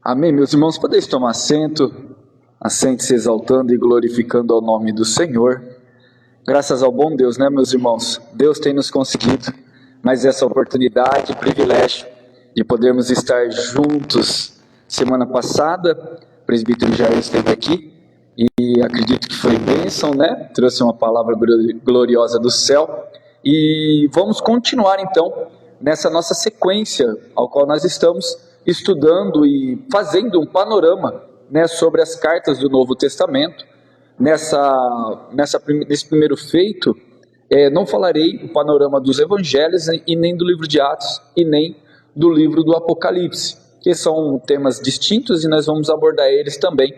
Amém, meus irmãos, podeis tomar assento, assente-se exaltando e glorificando ao nome do Senhor. Graças ao bom Deus, né, meus irmãos? Deus tem nos conseguido mais essa oportunidade, privilégio de podermos estar juntos. Semana passada, o presbítero Jair esteve aqui e acredito que foi bênção, né? Trouxe uma palavra gloriosa do céu e vamos continuar então nessa nossa sequência ao qual nós estamos estudando e fazendo um panorama, né, sobre as cartas do Novo Testamento. Nesse primeiro feito, não falarei o panorama dos Evangelhos e nem do livro de Atos e nem do livro do Apocalipse, que são temas distintos e nós vamos abordar eles também,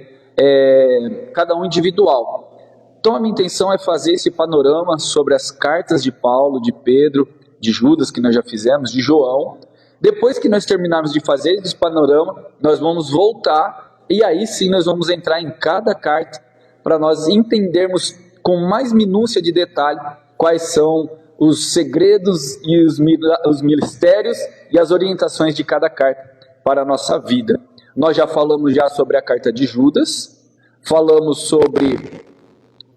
cada um individual. Então a minha intenção é fazer esse panorama sobre as cartas de Paulo, de Pedro, de Judas, que nós já fizemos, de João. Depois que nós terminarmos de fazer esse panorama, nós vamos voltar e aí sim nós vamos entrar em cada carta para nós entendermos com mais minúcia de detalhe quais são os segredos e os mistérios e as orientações de cada carta para a nossa vida. Nós já falamos sobre a carta de Judas, falamos sobre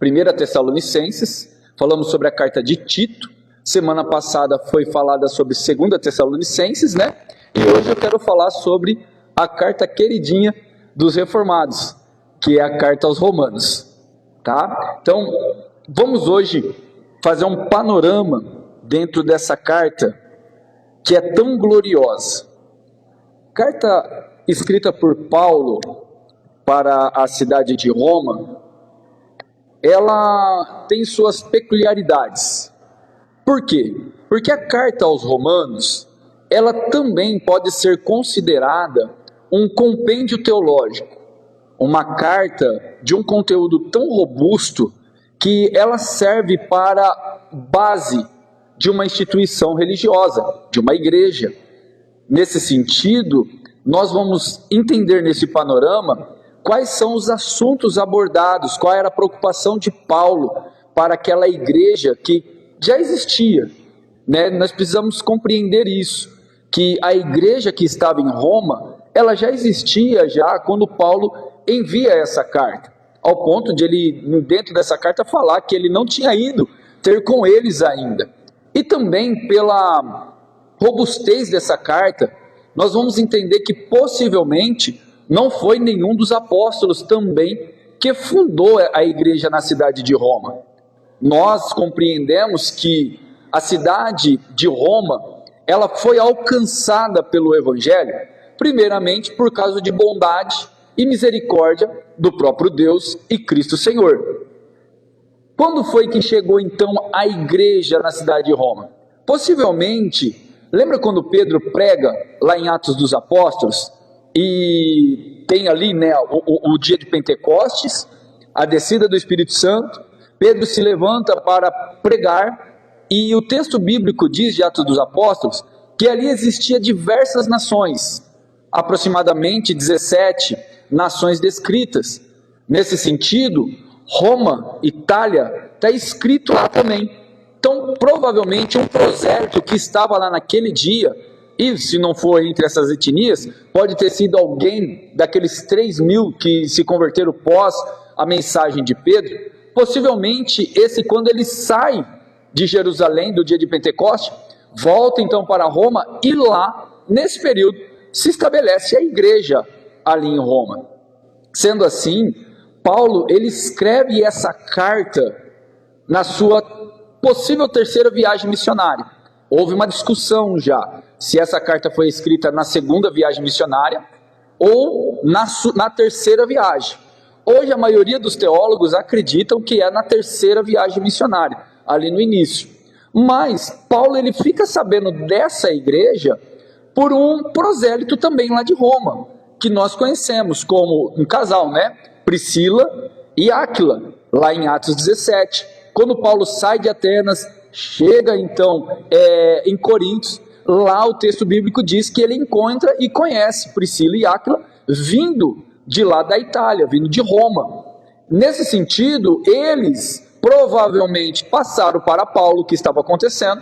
1 Tessalonicenses, falamos sobre a carta de Tito. Semana passada foi falada sobre 2 Tessalonicenses, né? E hoje eu quero falar sobre a carta queridinha dos reformados, que é a carta aos Romanos, tá? Então, vamos hoje fazer um panorama dentro dessa carta que é tão gloriosa. Carta escrita por Paulo para a cidade de Roma, ela tem suas peculiaridades. Por quê? Porque a carta aos Romanos, ela também pode ser considerada um compêndio teológico, uma carta de um conteúdo tão robusto que ela serve para base de uma instituição religiosa, de uma igreja. Nesse sentido, nós vamos entender nesse panorama quais são os assuntos abordados, qual era a preocupação de Paulo para aquela igreja que já existia, né? Nós precisamos compreender isso, que a igreja que estava em Roma, ela já existia já quando Paulo envia essa carta, ao ponto de ele, dentro dessa carta, falar que ele não tinha ido ter com eles ainda. E também pela robustez dessa carta, nós vamos entender que possivelmente não foi nenhum dos apóstolos também que fundou a igreja na cidade de Roma. Nós compreendemos que a cidade de Roma, ela foi alcançada pelo Evangelho, primeiramente por causa de bondade e misericórdia do próprio Deus e Cristo Senhor. Quando foi que chegou então a igreja na cidade de Roma? Possivelmente, lembra quando Pedro prega lá em Atos dos Apóstolos, e tem ali, né, o dia de Pentecostes, a descida do Espírito Santo, Pedro se levanta para pregar, e o texto bíblico diz de Atos dos Apóstolos que ali existia diversas nações, aproximadamente 17 nações descritas. Nesse sentido, Roma, Itália, está escrito lá também. Então, provavelmente um prosélito que estava lá naquele dia, e se não for entre essas etnias, pode ter sido alguém daqueles 3.000 que se converteram pós a mensagem de Pedro. Possivelmente esse, quando ele sai de Jerusalém do dia de Pentecoste, volta então para Roma e lá, nesse período, se estabelece a igreja ali em Roma. Sendo assim, Paulo, ele escreve essa carta na sua possível terceira viagem missionária. Houve uma discussão já, se essa carta foi escrita na segunda viagem missionária ou na terceira viagem. Hoje a maioria dos teólogos acreditam que é na terceira viagem missionária, ali no início. Mas Paulo, ele fica sabendo dessa igreja por um prosélito também lá de Roma, que nós conhecemos como um casal, né? Priscila e Áquila, lá em Atos 17. Quando Paulo sai de Atenas, chega então em Coríntios, lá o texto bíblico diz que ele encontra e conhece Priscila e Áquila vindo de lá da Itália, vindo de Roma. Nesse sentido, eles provavelmente passaram para Paulo o que estava acontecendo,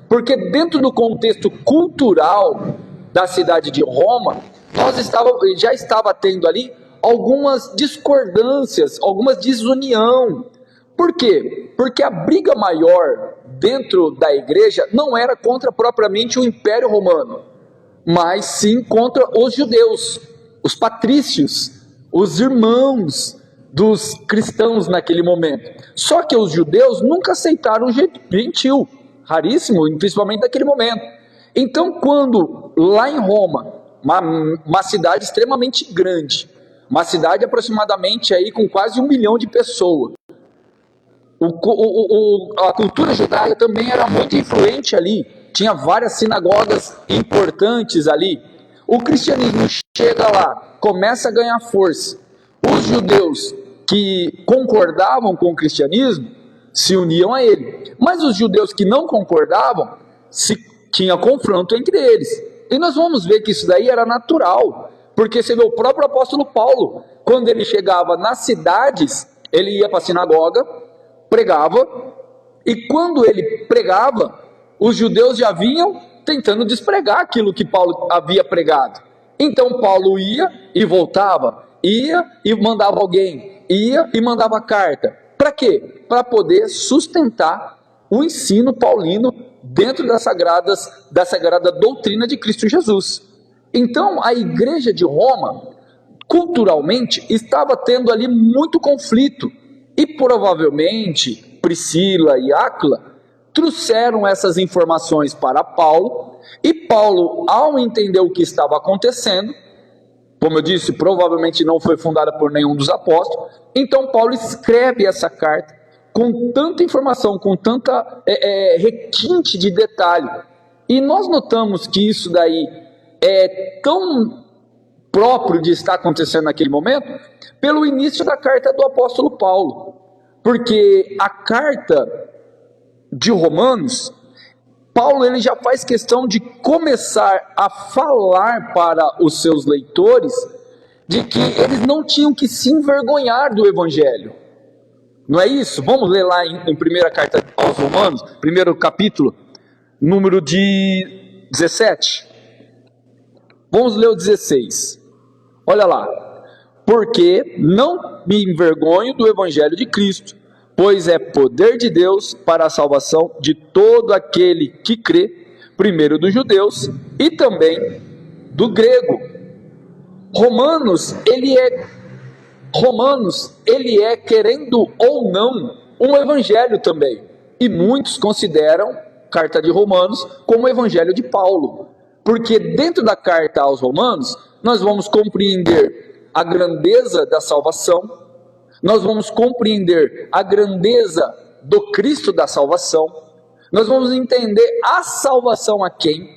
porque dentro do contexto cultural da cidade de Roma, já estava tendo ali algumas discordâncias, algumas desunião. Por quê? Porque a briga maior dentro da igreja não era contra propriamente o Império Romano, mas sim contra os judeus, os patrícios, os irmãos dos cristãos naquele momento. Só que os judeus nunca aceitaram o gentil, raríssimo, principalmente naquele momento. Então, quando lá em Roma, uma cidade extremamente grande, uma cidade aproximadamente aí com quase 1 milhão de pessoas, a cultura judaica também era muito influente ali, tinha várias sinagogas importantes ali. O cristianismo chega lá, começa a ganhar força. Os judeus que concordavam com o cristianismo se uniam a ele, mas os judeus que não concordavam, tinha confronto entre eles. E nós vamos ver que isso daí era natural, porque você vê o próprio apóstolo Paulo, quando ele chegava nas cidades, ele ia para a sinagoga, pregava, e quando ele pregava, os judeus já vinham tentando despregar aquilo que Paulo havia pregado. Então Paulo ia e voltava, ia e mandava alguém, ia e mandava carta. Para quê? Para poder sustentar o ensino paulino dentro da sagrada doutrina de Cristo Jesus. Então a igreja de Roma, culturalmente, estava tendo ali muito conflito, e provavelmente Priscila e Áquila trouxeram essas informações para Paulo, e Paulo, ao entender o que estava acontecendo, como eu disse, provavelmente não foi fundada por nenhum dos apóstolos, então Paulo escreve essa carta com tanta informação, com tanta requinte de detalhe, e nós notamos que isso daí é tão próprio de estar acontecendo naquele momento, pelo início da carta do apóstolo Paulo, porque a carta de Romanos, Paulo ele já faz questão de começar a falar para os seus leitores de que eles não tinham que se envergonhar do evangelho. Não é isso? Vamos ler lá em primeira carta aos Romanos, primeiro capítulo, número de 17. Vamos ler o 16. Olha lá. Porque não me envergonho do evangelho de Cristo, pois é poder de Deus para a salvação de todo aquele que crê, primeiro dos judeus e também do grego. Romanos, ele é, querendo ou não, um evangelho também. E muitos consideram a carta de Romanos como o evangelho de Paulo. Porque dentro da carta aos Romanos, nós vamos compreender a grandeza da salvação, nós vamos compreender a grandeza do Cristo da salvação, nós vamos entender a salvação a quem,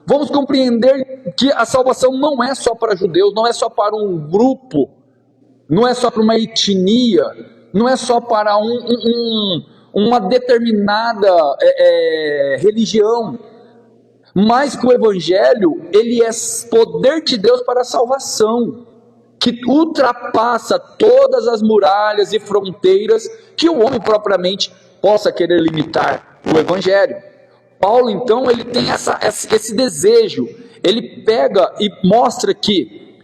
vamos compreender que a salvação não é só para judeus, não é só para um grupo, não é só para uma etnia, não é só para uma determinada religião, mas que o Evangelho, ele é poder de Deus para a salvação, que ultrapassa todas as muralhas e fronteiras que o homem propriamente possa querer limitar o Evangelho. Paulo, então, ele tem esse desejo, ele pega e mostra que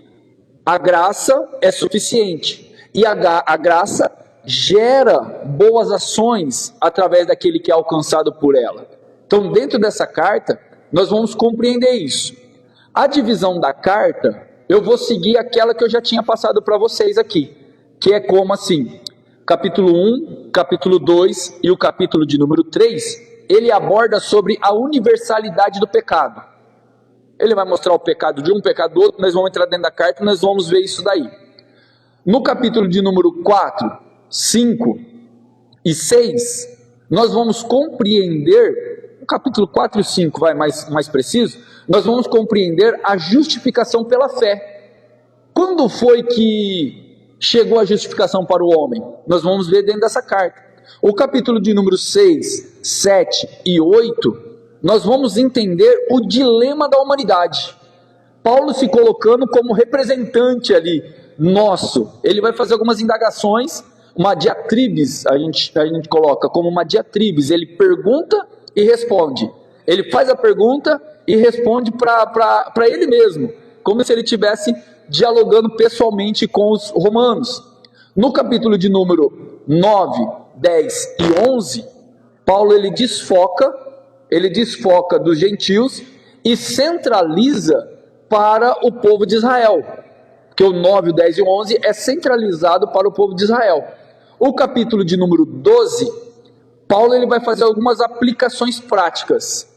a graça é suficiente, e a graça gera boas ações através daquele que é alcançado por ela. Então, dentro dessa carta, nós vamos compreender isso. A divisão da carta, eu vou seguir aquela que eu já tinha passado para vocês aqui, que é como assim, capítulo 1, capítulo 2 e o capítulo de número 3, ele aborda sobre a universalidade do pecado. Ele vai mostrar o pecado de um, o pecado do outro, nós vamos entrar dentro da carta e nós vamos ver isso daí. No capítulo de número 4, 5 e 6, nós vamos compreender, no capítulo 4 e 5 vai mais preciso, nós vamos compreender a justificação pela fé. Quando foi que chegou a justificação para o homem? Nós vamos ver dentro dessa carta. O capítulo de número 6, 7 e 8, nós vamos entender o dilema da humanidade. Paulo se colocando como representante ali, nosso. Ele vai fazer algumas indagações, uma diatribes, a gente coloca como uma diatribes. Ele pergunta e responde. Ele faz a pergunta e responde para ele mesmo. como se ele estivesse dialogando pessoalmente com os romanos. No capítulo de número 9, 10 e 11, Paulo ele desfoca dos gentios e centraliza para o povo de Israel. Porque o 9, o 10 e o 11 é centralizado para o povo de Israel. O capítulo de número 12, Paulo ele vai fazer algumas aplicações práticas.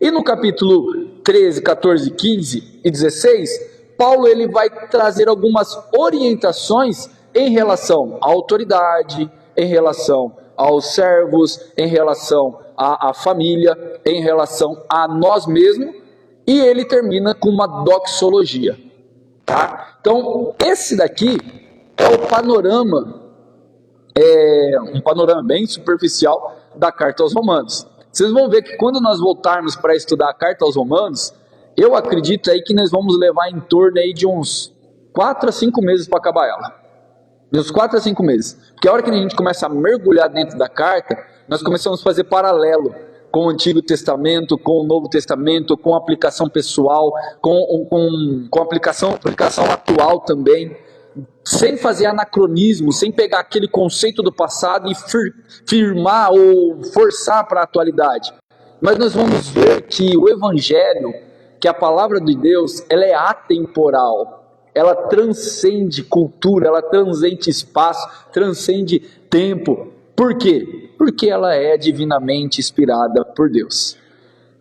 E no capítulo 13, 14, 15 e 16, Paulo ele vai trazer algumas orientações em relação à autoridade, em relação aos servos, em relação à família, em relação a nós mesmos, e ele termina com uma doxologia. Tá? Então, esse daqui é o panorama, um panorama bem superficial da carta aos Romanos. Vocês vão ver que quando nós voltarmos para estudar a carta aos Romanos, eu acredito aí que nós vamos levar em torno aí de uns 4 a 5 meses para acabar ela. De uns 4 a 5 meses. Porque a hora que a gente começa a mergulhar dentro da carta, nós começamos a fazer paralelo com o Antigo Testamento, com o Novo Testamento, com a aplicação pessoal, com aplicação atual também, sem fazer anacronismo, sem pegar aquele conceito do passado e firmar ou forçar para a atualidade. Mas nós vamos ver que o Evangelho, que a palavra de Deus, ela é atemporal, ela transcende cultura, ela transcende espaço, transcende tempo. Por quê? Porque ela é divinamente inspirada por Deus.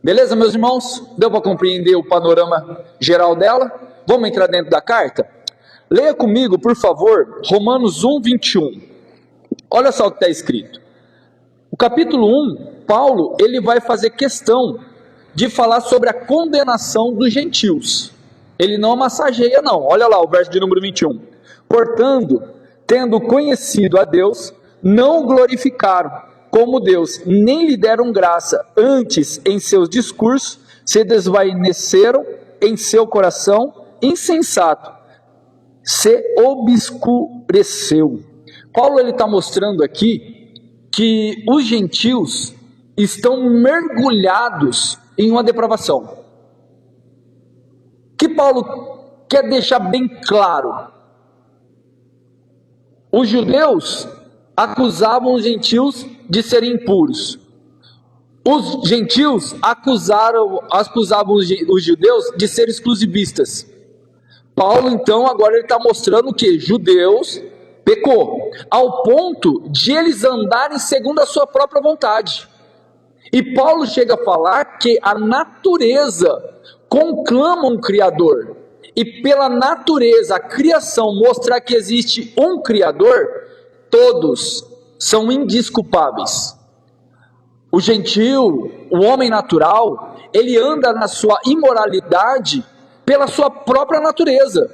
Beleza, meus irmãos? Deu para compreender o panorama geral dela? Vamos entrar dentro da carta? Leia comigo, por favor, Romanos 1, 21. Olha só o que está escrito. O capítulo 1, Paulo, ele vai fazer questão de falar sobre a condenação dos gentios. Ele não massageia, não. Olha lá o verso de número 21. Portanto, tendo conhecido a Deus, não o glorificaram como Deus, nem lhe deram graça. Antes, em seus discursos, se desvaneceram em seu coração insensato. Se obscureceu. Paulo ele está mostrando aqui que os gentios estão mergulhados em uma depravação. O que Paulo quer deixar bem claro? Os judeus acusavam os gentios de serem impuros. Os gentios acusavam os judeus de serem exclusivistas. Paulo, então, agora ele está mostrando que judeus pecou, ao ponto de eles andarem segundo a sua própria vontade. E Paulo chega a falar que a natureza conclama um Criador. E pela natureza, a criação mostrar que existe um Criador, todos são indesculpáveis. O gentio, o homem natural, ele anda na sua imoralidade pela sua própria natureza.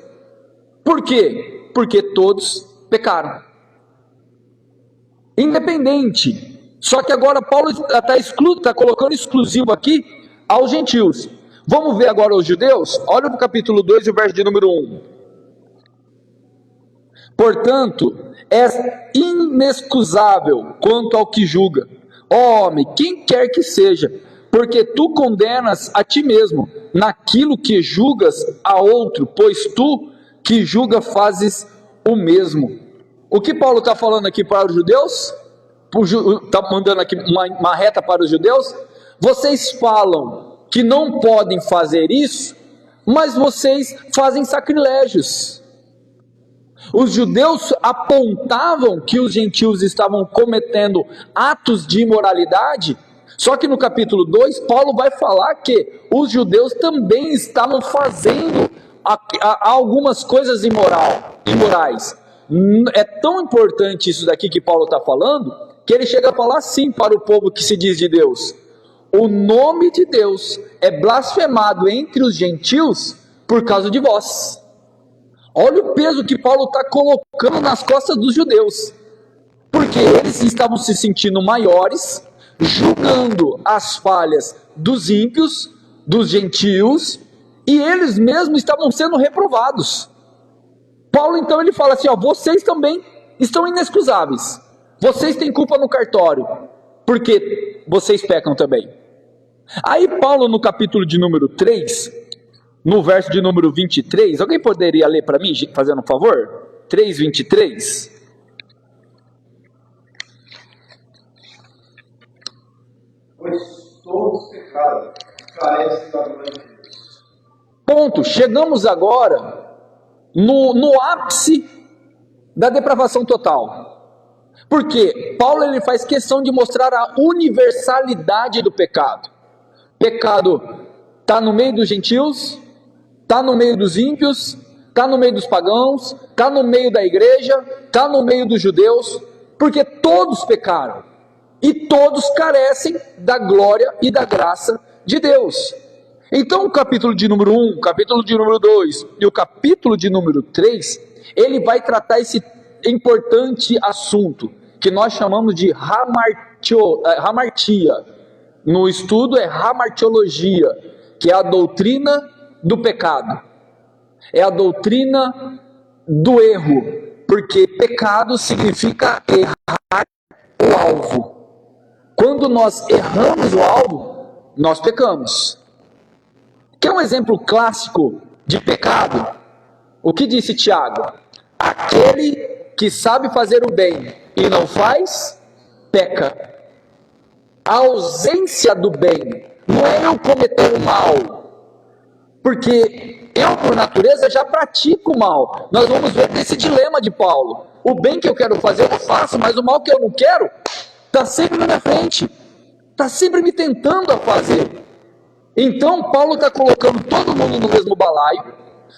Por quê? Porque todos pecaram. Independente. Só que agora Paulo está colocando exclusivo aqui aos gentios. Vamos ver agora os judeus? Olha o capítulo 2 e o verso de número 1. Portanto, é inexcusável quanto ao que julga. Ó homem, quem quer que seja, porque tu condenas a ti mesmo naquilo que julgas a outro, pois tu que julga fazes o mesmo. O que Paulo está falando aqui para os judeus? Está mandando aqui uma reta para os judeus? Vocês falam que não podem fazer isso, mas vocês fazem sacrilégios. Os judeus apontavam que os gentios estavam cometendo atos de imoralidade. Só que no capítulo 2, Paulo vai falar que os judeus também estavam fazendo algumas coisas imorais. É tão importante isso daqui que Paulo está falando, que ele chega a falar assim para o povo que se diz de Deus: o nome de Deus é blasfemado entre os gentios por causa de vós. Olha o peso que Paulo está colocando nas costas dos judeus, porque eles estavam se sentindo maiores, julgando as falhas dos ímpios, dos gentios, e eles mesmos estavam sendo reprovados. Paulo então ele fala assim, vocês também estão inexcusáveis, vocês têm culpa no cartório, porque vocês pecam também. Aí Paulo no capítulo de número 3, no verso de número 23. Alguém poderia ler para mim, fazendo um favor? 3:23. Pois todos pecaram, carecem da glória de Deus. Ponto. Chegamos agora no ápice da depravação total. Porque Paulo ele faz questão de mostrar a universalidade do pecado. Pecado está no meio dos gentios, está no meio dos ímpios, está no meio dos pagãos, está no meio da igreja, está no meio dos judeus, porque todos pecaram e todos carecem da glória e da graça de Deus. Então o capítulo de número 1, o capítulo de número 2 e o capítulo de número 3, ele vai tratar esse importante assunto, que nós chamamos de hamartia. No estudo é hamartiologia, que é a doutrina do pecado. É a doutrina do erro, porque pecado significa errar o alvo. Quando nós erramos o alvo, nós pecamos. Quer um exemplo clássico de pecado? O que disse Tiago? Aquele que sabe fazer o bem e não faz, peca. A ausência do bem não é eu cometer o mal, porque eu, por natureza, já pratico o mal. Nós vamos ver esse dilema de Paulo. O bem que eu quero fazer, eu faço, mas o mal que eu não quero, está sempre na minha frente, está sempre me tentando a fazer. Então, Paulo está colocando todo mundo no mesmo balaio,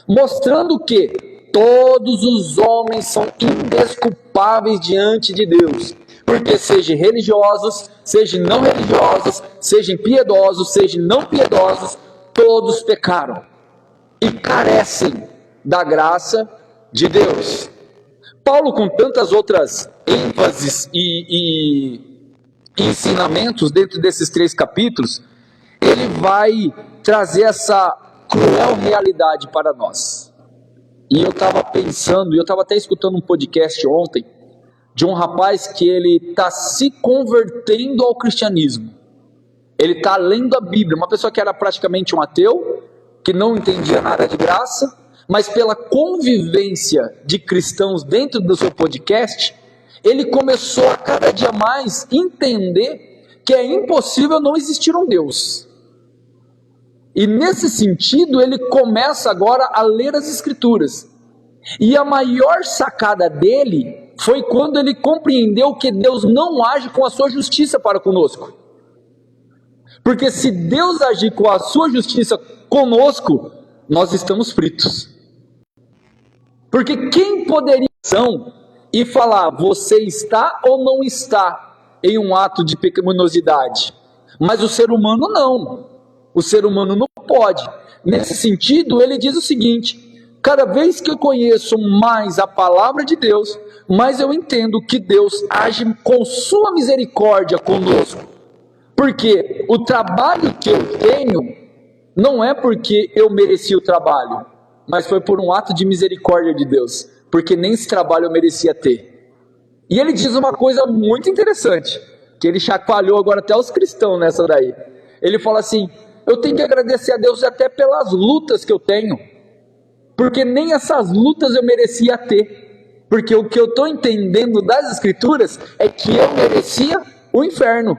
mostrando que todos os homens são indesculpáveis diante de Deus, porque sejam religiosos, sejam não religiosos, sejam piedosos, sejam não piedosos, todos pecaram e carecem da graça de Deus. Paulo, com tantas outras ênfases e ensinamentos dentro desses 3 capítulos, ele vai trazer essa cruel realidade para nós. E eu estava pensando, e eu estava até escutando um podcast ontem, de um rapaz que ele está se convertendo ao cristianismo. Ele está lendo a Bíblia, uma pessoa que era praticamente um ateu, que não entendia nada de graça, mas pela convivência de cristãos dentro do seu podcast, ele começou a cada dia mais entender que é impossível não existir um Deus. E nesse sentido, ele começa agora a ler as Escrituras. E a maior sacada dele foi quando ele compreendeu que Deus não age com a sua justiça para conosco. Porque se Deus agir com a sua justiça conosco, nós estamos fritos. Porque quem poderia e falar, você está ou não está em um ato de pecaminosidade? Mas o ser humano não. O ser humano não pode. Nesse sentido, ele diz o seguinte: cada vez que eu conheço mais a palavra de Deus, mais eu entendo que Deus age com sua misericórdia conosco. Porque o trabalho que eu tenho não é porque eu mereci o trabalho, mas foi por um ato de misericórdia de Deus, porque nem esse trabalho eu merecia ter. E ele diz uma coisa muito interessante, que ele chacoalhou agora até os cristãos nessa daí. Ele fala assim: eu tenho que agradecer a Deus até pelas lutas que eu tenho, porque nem essas lutas eu merecia ter, porque o que eu estou entendendo das Escrituras é que eu merecia o inferno,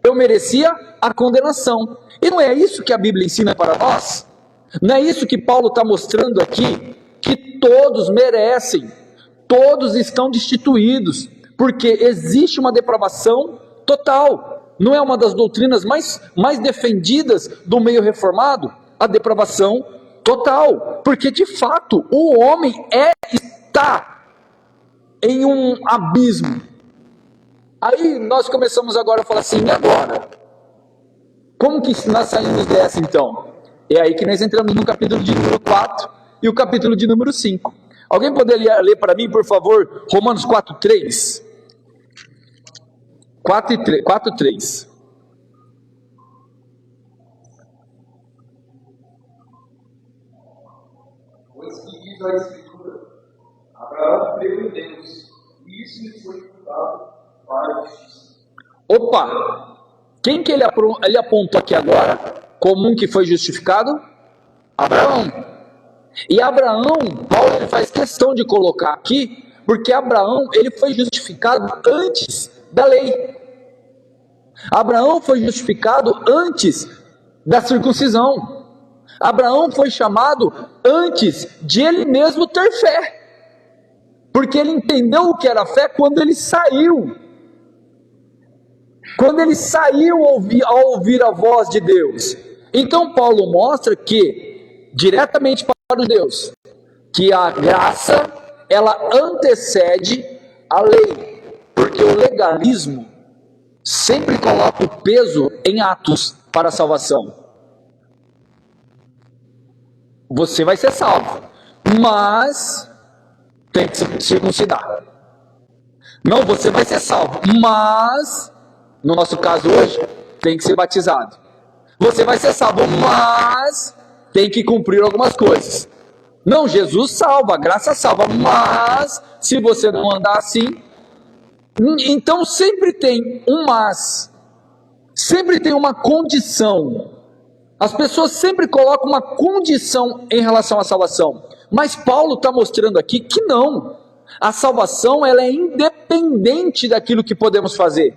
eu merecia a condenação. E não é isso que a Bíblia ensina para nós? Não é isso que Paulo está mostrando aqui? Que todos merecem, todos estão destituídos, porque existe uma depravação total. Não é uma das doutrinas mais defendidas do meio reformado? A depravação total. Porque de fato o homem está em um abismo. Aí nós começamos agora a falar assim: e agora? Como que nós saímos dessa então? É aí que nós entramos no capítulo de número 4 e o capítulo de número 5. Alguém poderia ler para mim, por favor, Romanos 4:3? 4:3. Pois que diz a Escritura: Abraão creu em Deus, e isso lhe foi imputado para a justiça. Opa! Quem que ele apontou aqui agora como um que foi justificado? Abraão. E Abraão, Paulo ele faz questão de colocar aqui, porque Abraão ele foi justificado antes da lei. Abraão foi justificado antes da circuncisão. Abraão foi chamado antes de ele mesmo ter fé. Porque ele entendeu o que era fé quando ele saiu. Quando ele saiu ao ouvir a voz de Deus. Então Paulo mostra que, diretamente para os Deus, que a graça, ela antecede a lei. Porque o legalismo sempre coloca o peso em atos para a salvação. Você vai ser salvo, mas tem que se circuncidar. Não, você vai ser salvo, mas, no nosso caso hoje, tem que ser batizado. Você vai ser salvo, mas tem que cumprir algumas coisas. Não, Jesus salva, a graça salva, mas se você não andar assim, então sempre tem um mas, sempre tem uma condição. As pessoas sempre colocam uma condição em relação à salvação, mas Paulo está mostrando aqui que não. A salvação ela é independente daquilo que podemos fazer,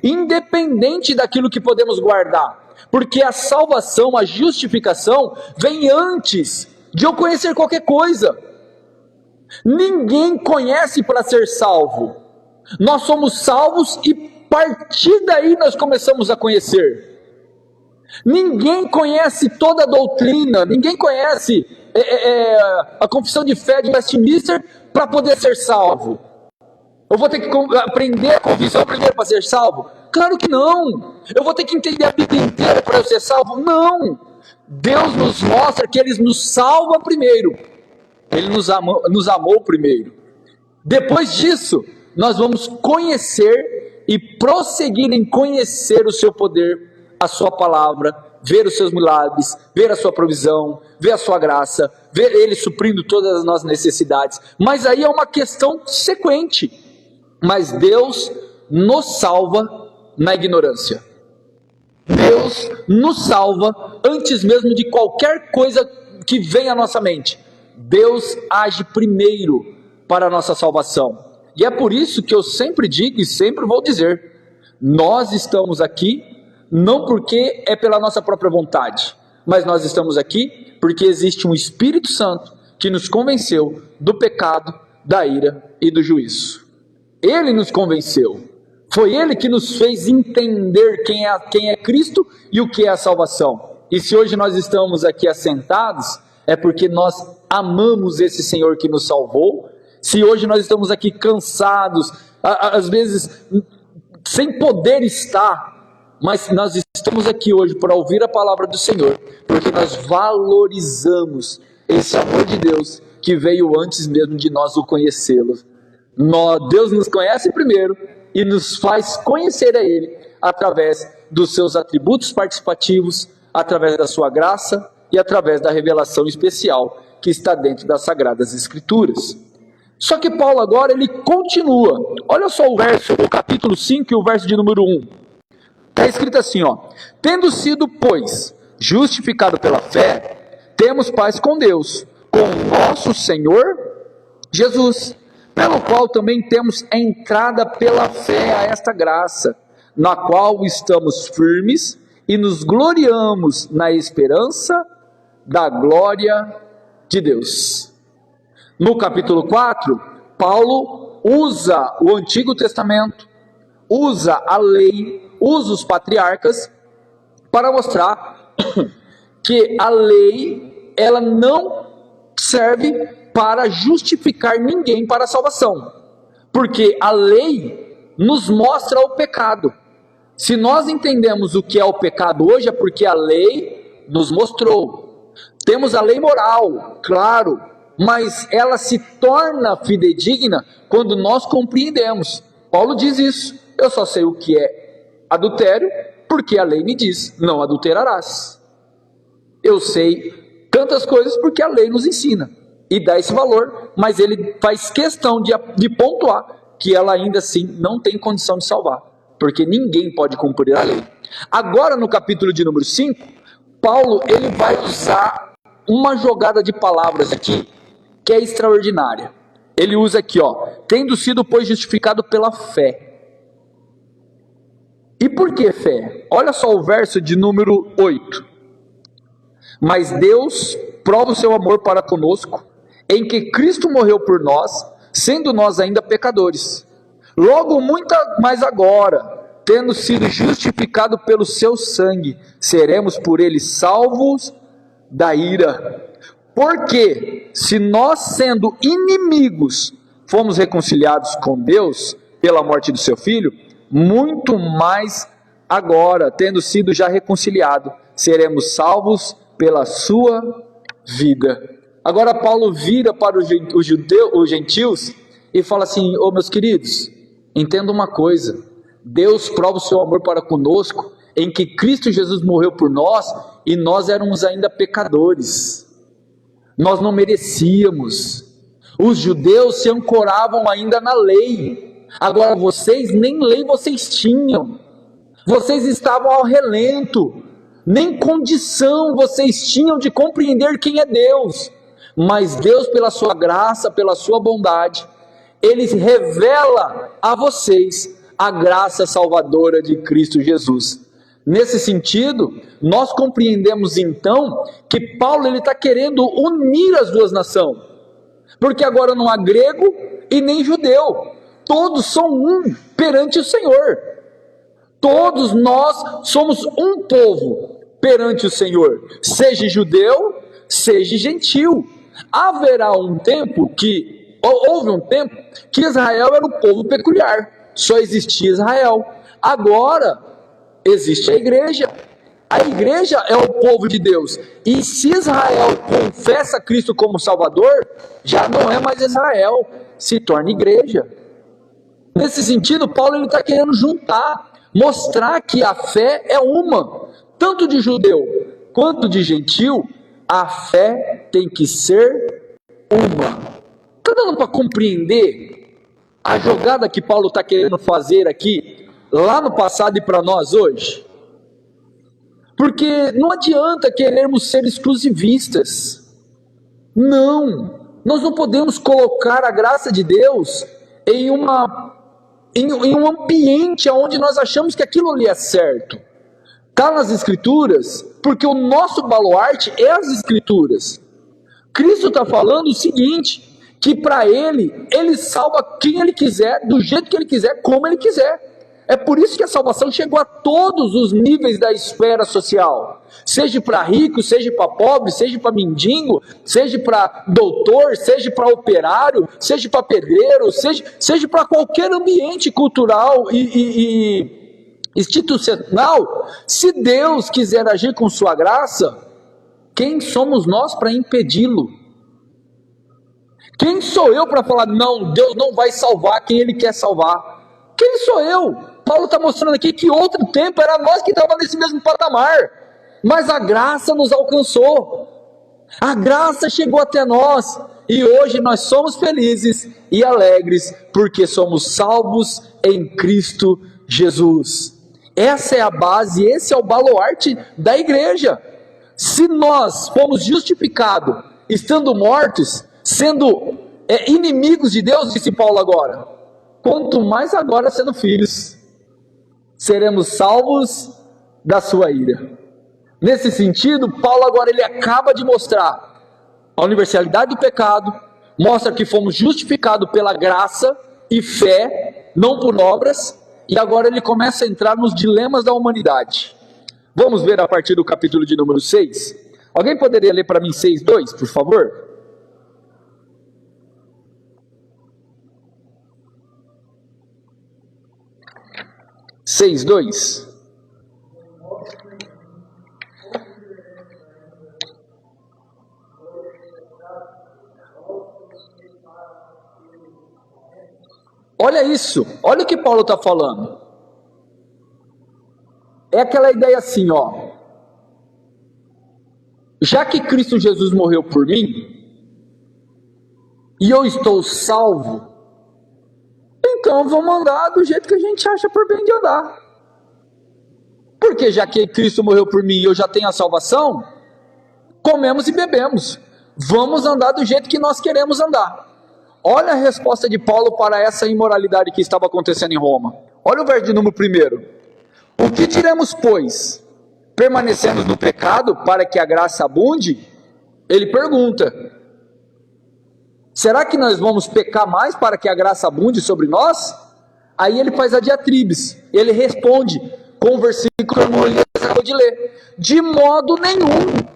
independente daquilo que podemos guardar, porque a salvação, a justificação, vem antes de eu conhecer qualquer coisa. Ninguém conhece para ser salvo. Nós somos salvos e a partir daí nós começamos a conhecer. Ninguém conhece toda a doutrina, ninguém conhece a confissão de fé de Westminster para poder ser salvo. Eu vou ter que aprender a confissão primeiro para ser salvo? Claro que não. Eu vou ter que entender a Bíblia inteira para eu ser salvo? Não. Deus nos mostra que Ele nos salva primeiro. Ele nos amou primeiro. Depois disso, nós vamos conhecer e prosseguir em conhecer o seu poder, a sua palavra, ver os seus milagres, ver a sua provisão, ver a sua graça, ver Ele suprindo todas as nossas necessidades. Mas aí é uma questão sequente. Mas Deus nos salva na ignorância. Deus nos salva antes mesmo de qualquer coisa que venha à nossa mente. Deus age primeiro para a nossa salvação. E é por isso que eu sempre digo e sempre vou dizer: nós estamos aqui não porque é pela nossa própria vontade, mas nós estamos aqui porque existe um Espírito Santo que nos convenceu do pecado, da ira e do juízo. Ele nos convenceu. Foi Ele que nos fez entender quem é Cristo e o que é a salvação. E se hoje nós estamos aqui assentados, é porque nós amamos esse Senhor que nos salvou. Se hoje nós estamos aqui cansados, às vezes sem poder estar, mas nós estamos aqui hoje para ouvir a palavra do Senhor, porque nós valorizamos esse amor de Deus que veio antes mesmo de nós o conhecê-lo. Deus nos conhece primeiro e nos faz conhecer a Ele através dos seus atributos participativos, através da sua graça e através da revelação especial que está dentro das Sagradas Escrituras. Só que Paulo agora ele continua. Olha só o capítulo 5 e o verso de número 1. Está escrito assim, tendo sido, pois, justificado pela fé, temos paz com Deus, com o nosso Senhor Jesus, pelo qual também temos entrada pela fé a esta graça, na qual estamos firmes e nos gloriamos na esperança da glória de Deus. No capítulo 4, Paulo usa o Antigo Testamento, usa a lei, usa os patriarcas para mostrar que a lei ela não serve para justificar ninguém para a salvação, porque a lei nos mostra o pecado. Se nós entendemos o que é o pecado hoje, é porque a lei nos mostrou. Temos a lei moral, claro, mas ela se torna fidedigna quando nós compreendemos. Paulo diz isso: eu só sei o que é adultério porque a lei me diz, não adulterarás. Eu sei tantas coisas porque a lei nos ensina e dá esse valor, mas ele faz questão de pontuar que ela ainda assim não tem condição de salvar, porque ninguém pode cumprir a lei. Agora no capítulo de número 5, Paulo ele vai usar uma jogada de palavras aqui que é extraordinária. Ele usa aqui, tendo sido, pois, justificado pela fé. E por que fé? Olha só o verso de número 8. Mas Deus prova o seu amor para conosco, em que Cristo morreu por nós, sendo nós ainda pecadores. Logo, muito mais agora, tendo sido justificado pelo seu sangue, seremos por ele salvos da ira. Porque, se nós, sendo inimigos, fomos reconciliados com Deus pela morte do seu Filho, muito mais agora, tendo sido já reconciliado, seremos salvos pela sua vida. Agora Paulo vira para os gentios e fala assim: meus queridos, entenda uma coisa, Deus prova o seu amor para conosco, em que Cristo Jesus morreu por nós, e nós éramos ainda pecadores, nós não merecíamos. Os judeus se ancoravam ainda na lei, agora vocês, nem lei vocês tinham, vocês estavam ao relento, nem condição vocês tinham de compreender quem é Deus. Mas Deus, pela sua graça, pela sua bondade, Ele revela a vocês a graça salvadora de Cristo Jesus. Nesse sentido, nós compreendemos então que Paulo está querendo unir as duas nações, porque agora não há grego e nem judeu, todos são um perante o Senhor. Todos nós somos um povo perante o Senhor, seja judeu, seja gentil. Houve um tempo que Israel era um povo peculiar, só existia Israel. Agora existe a igreja é o povo de Deus, e se Israel confessa Cristo como Salvador, já não é mais Israel, se torna igreja. Nesse sentido, Paulo está querendo juntar, mostrar que a fé é uma, tanto de judeu quanto de gentil, a fé tem que ser uma. Está dando para compreender a jogada que Paulo está querendo fazer aqui, lá no passado e para nós hoje? Porque não adianta querermos ser exclusivistas. Não, nós não podemos colocar a graça de Deus em um ambiente onde nós achamos que aquilo ali é certo. Está nas Escrituras, porque o nosso baluarte é as Escrituras. Cristo está falando o seguinte, que para Ele salva quem Ele quiser, do jeito que Ele quiser, como Ele quiser. É por isso que a salvação chegou a todos os níveis da esfera social, seja para rico, seja para pobre, seja para mendigo, seja para doutor, seja para operário, seja para pedreiro, seja para qualquer ambiente cultural e institucional. Se Deus quiser agir com sua graça, quem somos nós para impedi-lo? Quem sou eu para falar, não, Deus não vai salvar quem Ele quer salvar? Quem sou eu? Paulo está mostrando aqui que outro tempo era nós que estávamos nesse mesmo patamar, mas a graça nos alcançou, a graça chegou até nós, e hoje nós somos felizes e alegres, porque somos salvos em Cristo Jesus. Essa é a base, esse é o baluarte da igreja. Se nós fomos justificados, estando mortos, sendo inimigos de Deus, disse Paulo agora, quanto mais agora sendo filhos, seremos salvos da sua ira. Nesse sentido, Paulo agora ele acaba de mostrar a universalidade do pecado, mostra que fomos justificados pela graça e fé, não por obras, e agora ele começa a entrar nos dilemas da humanidade. Vamos ver a partir do capítulo de número 6. Alguém poderia ler para mim 6:2, por favor? Seis, 2. Olha isso, olha o que Paulo está falando. É aquela ideia assim, já que Cristo Jesus morreu por mim, e eu estou salvo, então vamos andar do jeito que a gente acha por bem de andar. Porque já que Cristo morreu por mim e eu já tenho a salvação, comemos e bebemos. Vamos andar do jeito que nós queremos andar. Olha a resposta de Paulo para essa imoralidade que estava acontecendo em Roma. Olha o verso de número 1. O que diremos, pois? Permanecemos no pecado para que a graça abunde? Ele pergunta. Será que nós vamos pecar mais para que a graça abunde sobre nós? Aí ele faz a diatribes. Ele responde com o versículo que o irmão Elias acabou de ler. De modo nenhum.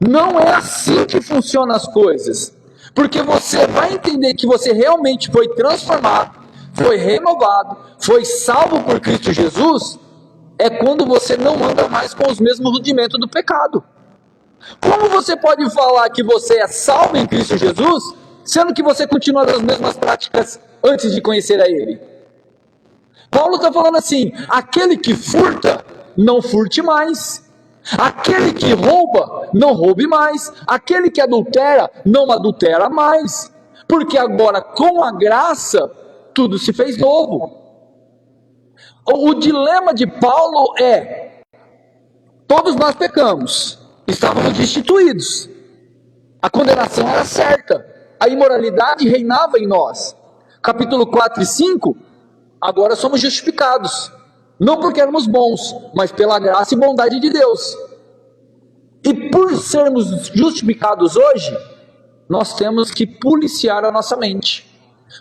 Não é assim que funcionam as coisas. Porque você vai entender que você realmente foi transformado, foi renovado, foi salvo por Cristo Jesus, é quando você não anda mais com os mesmos rudimentos do pecado. Como você pode falar que você é salvo em Cristo Jesus, sendo que você continua nas mesmas práticas antes de conhecer a Ele? Paulo está falando assim, aquele que furta, não furte mais. Aquele que rouba, não roube mais. Aquele que adultera, não adultera mais. Porque agora, com a graça, tudo se fez novo. O dilema de Paulo é: todos nós pecamos, estávamos destituídos, a condenação era certa, a imoralidade reinava em nós. Capítulo 4 e 5, agora somos justificados, não porque éramos bons, mas pela graça e bondade de Deus. E por sermos justificados hoje, nós temos que policiar a nossa mente,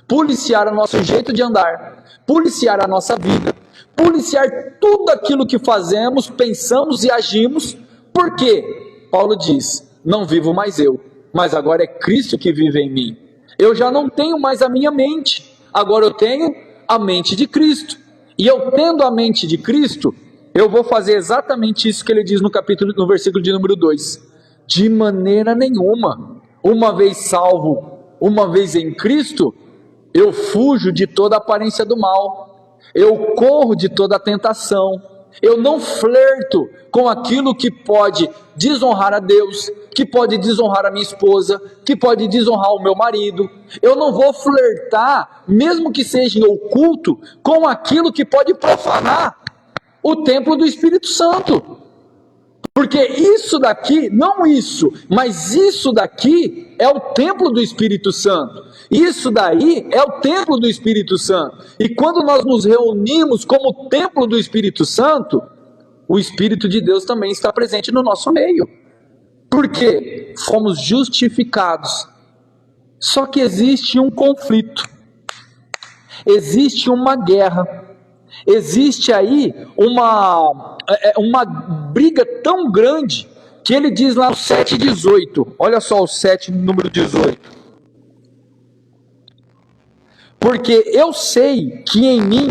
policiar o nosso jeito de andar, policiar a nossa vida, policiar tudo aquilo que fazemos, pensamos e agimos. Por quê? Paulo diz, não vivo mais eu, mas agora é Cristo que vive em mim. Eu já não tenho mais a minha mente, agora eu tenho a mente de Cristo. E eu tendo a mente de Cristo, eu vou fazer exatamente isso que ele diz no versículo de número 2. De maneira nenhuma, uma vez salvo, uma vez em Cristo, eu fujo de toda aparência do mal, eu corro de toda tentação, eu não flerto com aquilo que pode desonrar a Deus, que pode desonrar a minha esposa, que pode desonrar o meu marido. Eu não vou flertar, mesmo que seja em oculto, com aquilo que pode profanar o templo do Espírito Santo. Porque isso daqui, não isso, mas isso daqui é o templo do Espírito Santo. Isso daí é o templo do Espírito Santo. E quando nós nos reunimos como templo do Espírito Santo, o Espírito de Deus também está presente no nosso meio. Porque fomos justificados. Só que existe um conflito. Existe uma guerra. Existe aí uma briga tão grande que ele diz lá no 7,18. Olha só o 7, número 18. Porque eu sei que em mim,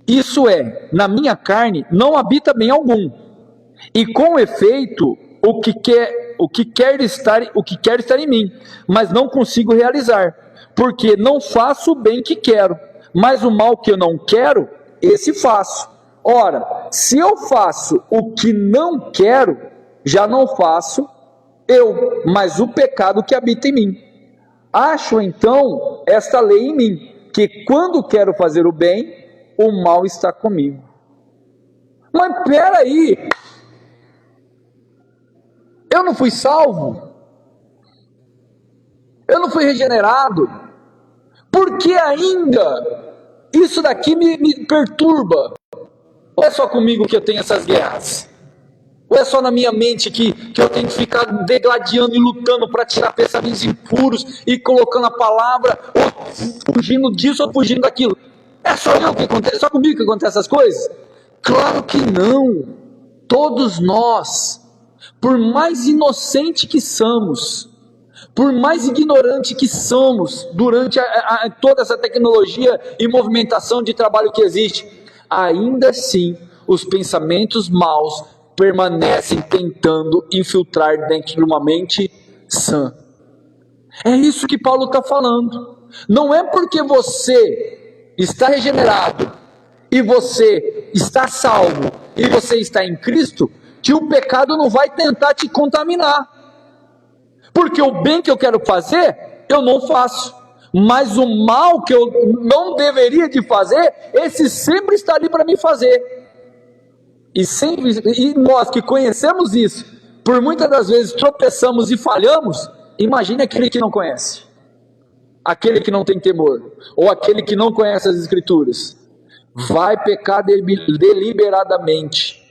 isso é, na minha carne, não habita bem algum. E com efeito, o que quer estar em mim, mas não consigo realizar. Porque não faço o bem que quero, mas o mal que eu não quero, esse faço. Ora, se eu faço o que não quero, já não faço eu, mas o pecado que habita em mim. Acho então esta lei em mim, que quando quero fazer o bem, o mal está comigo. Mas peraí, eu não fui salvo? Eu não fui regenerado? Por que ainda isso daqui me perturba? Ou é só comigo que eu tenho essas guerras? Ou é só na minha mente que eu tenho que ficar degladiando e lutando para tirar pensamentos impuros e colocando a palavra, ou fugindo disso ou fugindo daquilo? É só eu que acontece, só comigo que acontece essas coisas? Claro que não. Todos nós, por mais inocente que somos, por mais ignorante que somos durante toda essa tecnologia e movimentação de trabalho que existe, ainda assim os pensamentos maus permanecem tentando infiltrar dentro de uma mente sã. É isso que Paulo está falando. Não é porque você está regenerado e você está salvo e você está em Cristo que o pecado não vai tentar te contaminar. Porque o bem que eu quero fazer, eu não faço. Mas o mal que eu não deveria de fazer, esse sempre está ali para me fazer. E nós que conhecemos isso, por muitas das vezes tropeçamos e falhamos, imagine aquele que não conhece, aquele que não tem temor, ou aquele que não conhece as Escrituras. Vai pecar deliberadamente,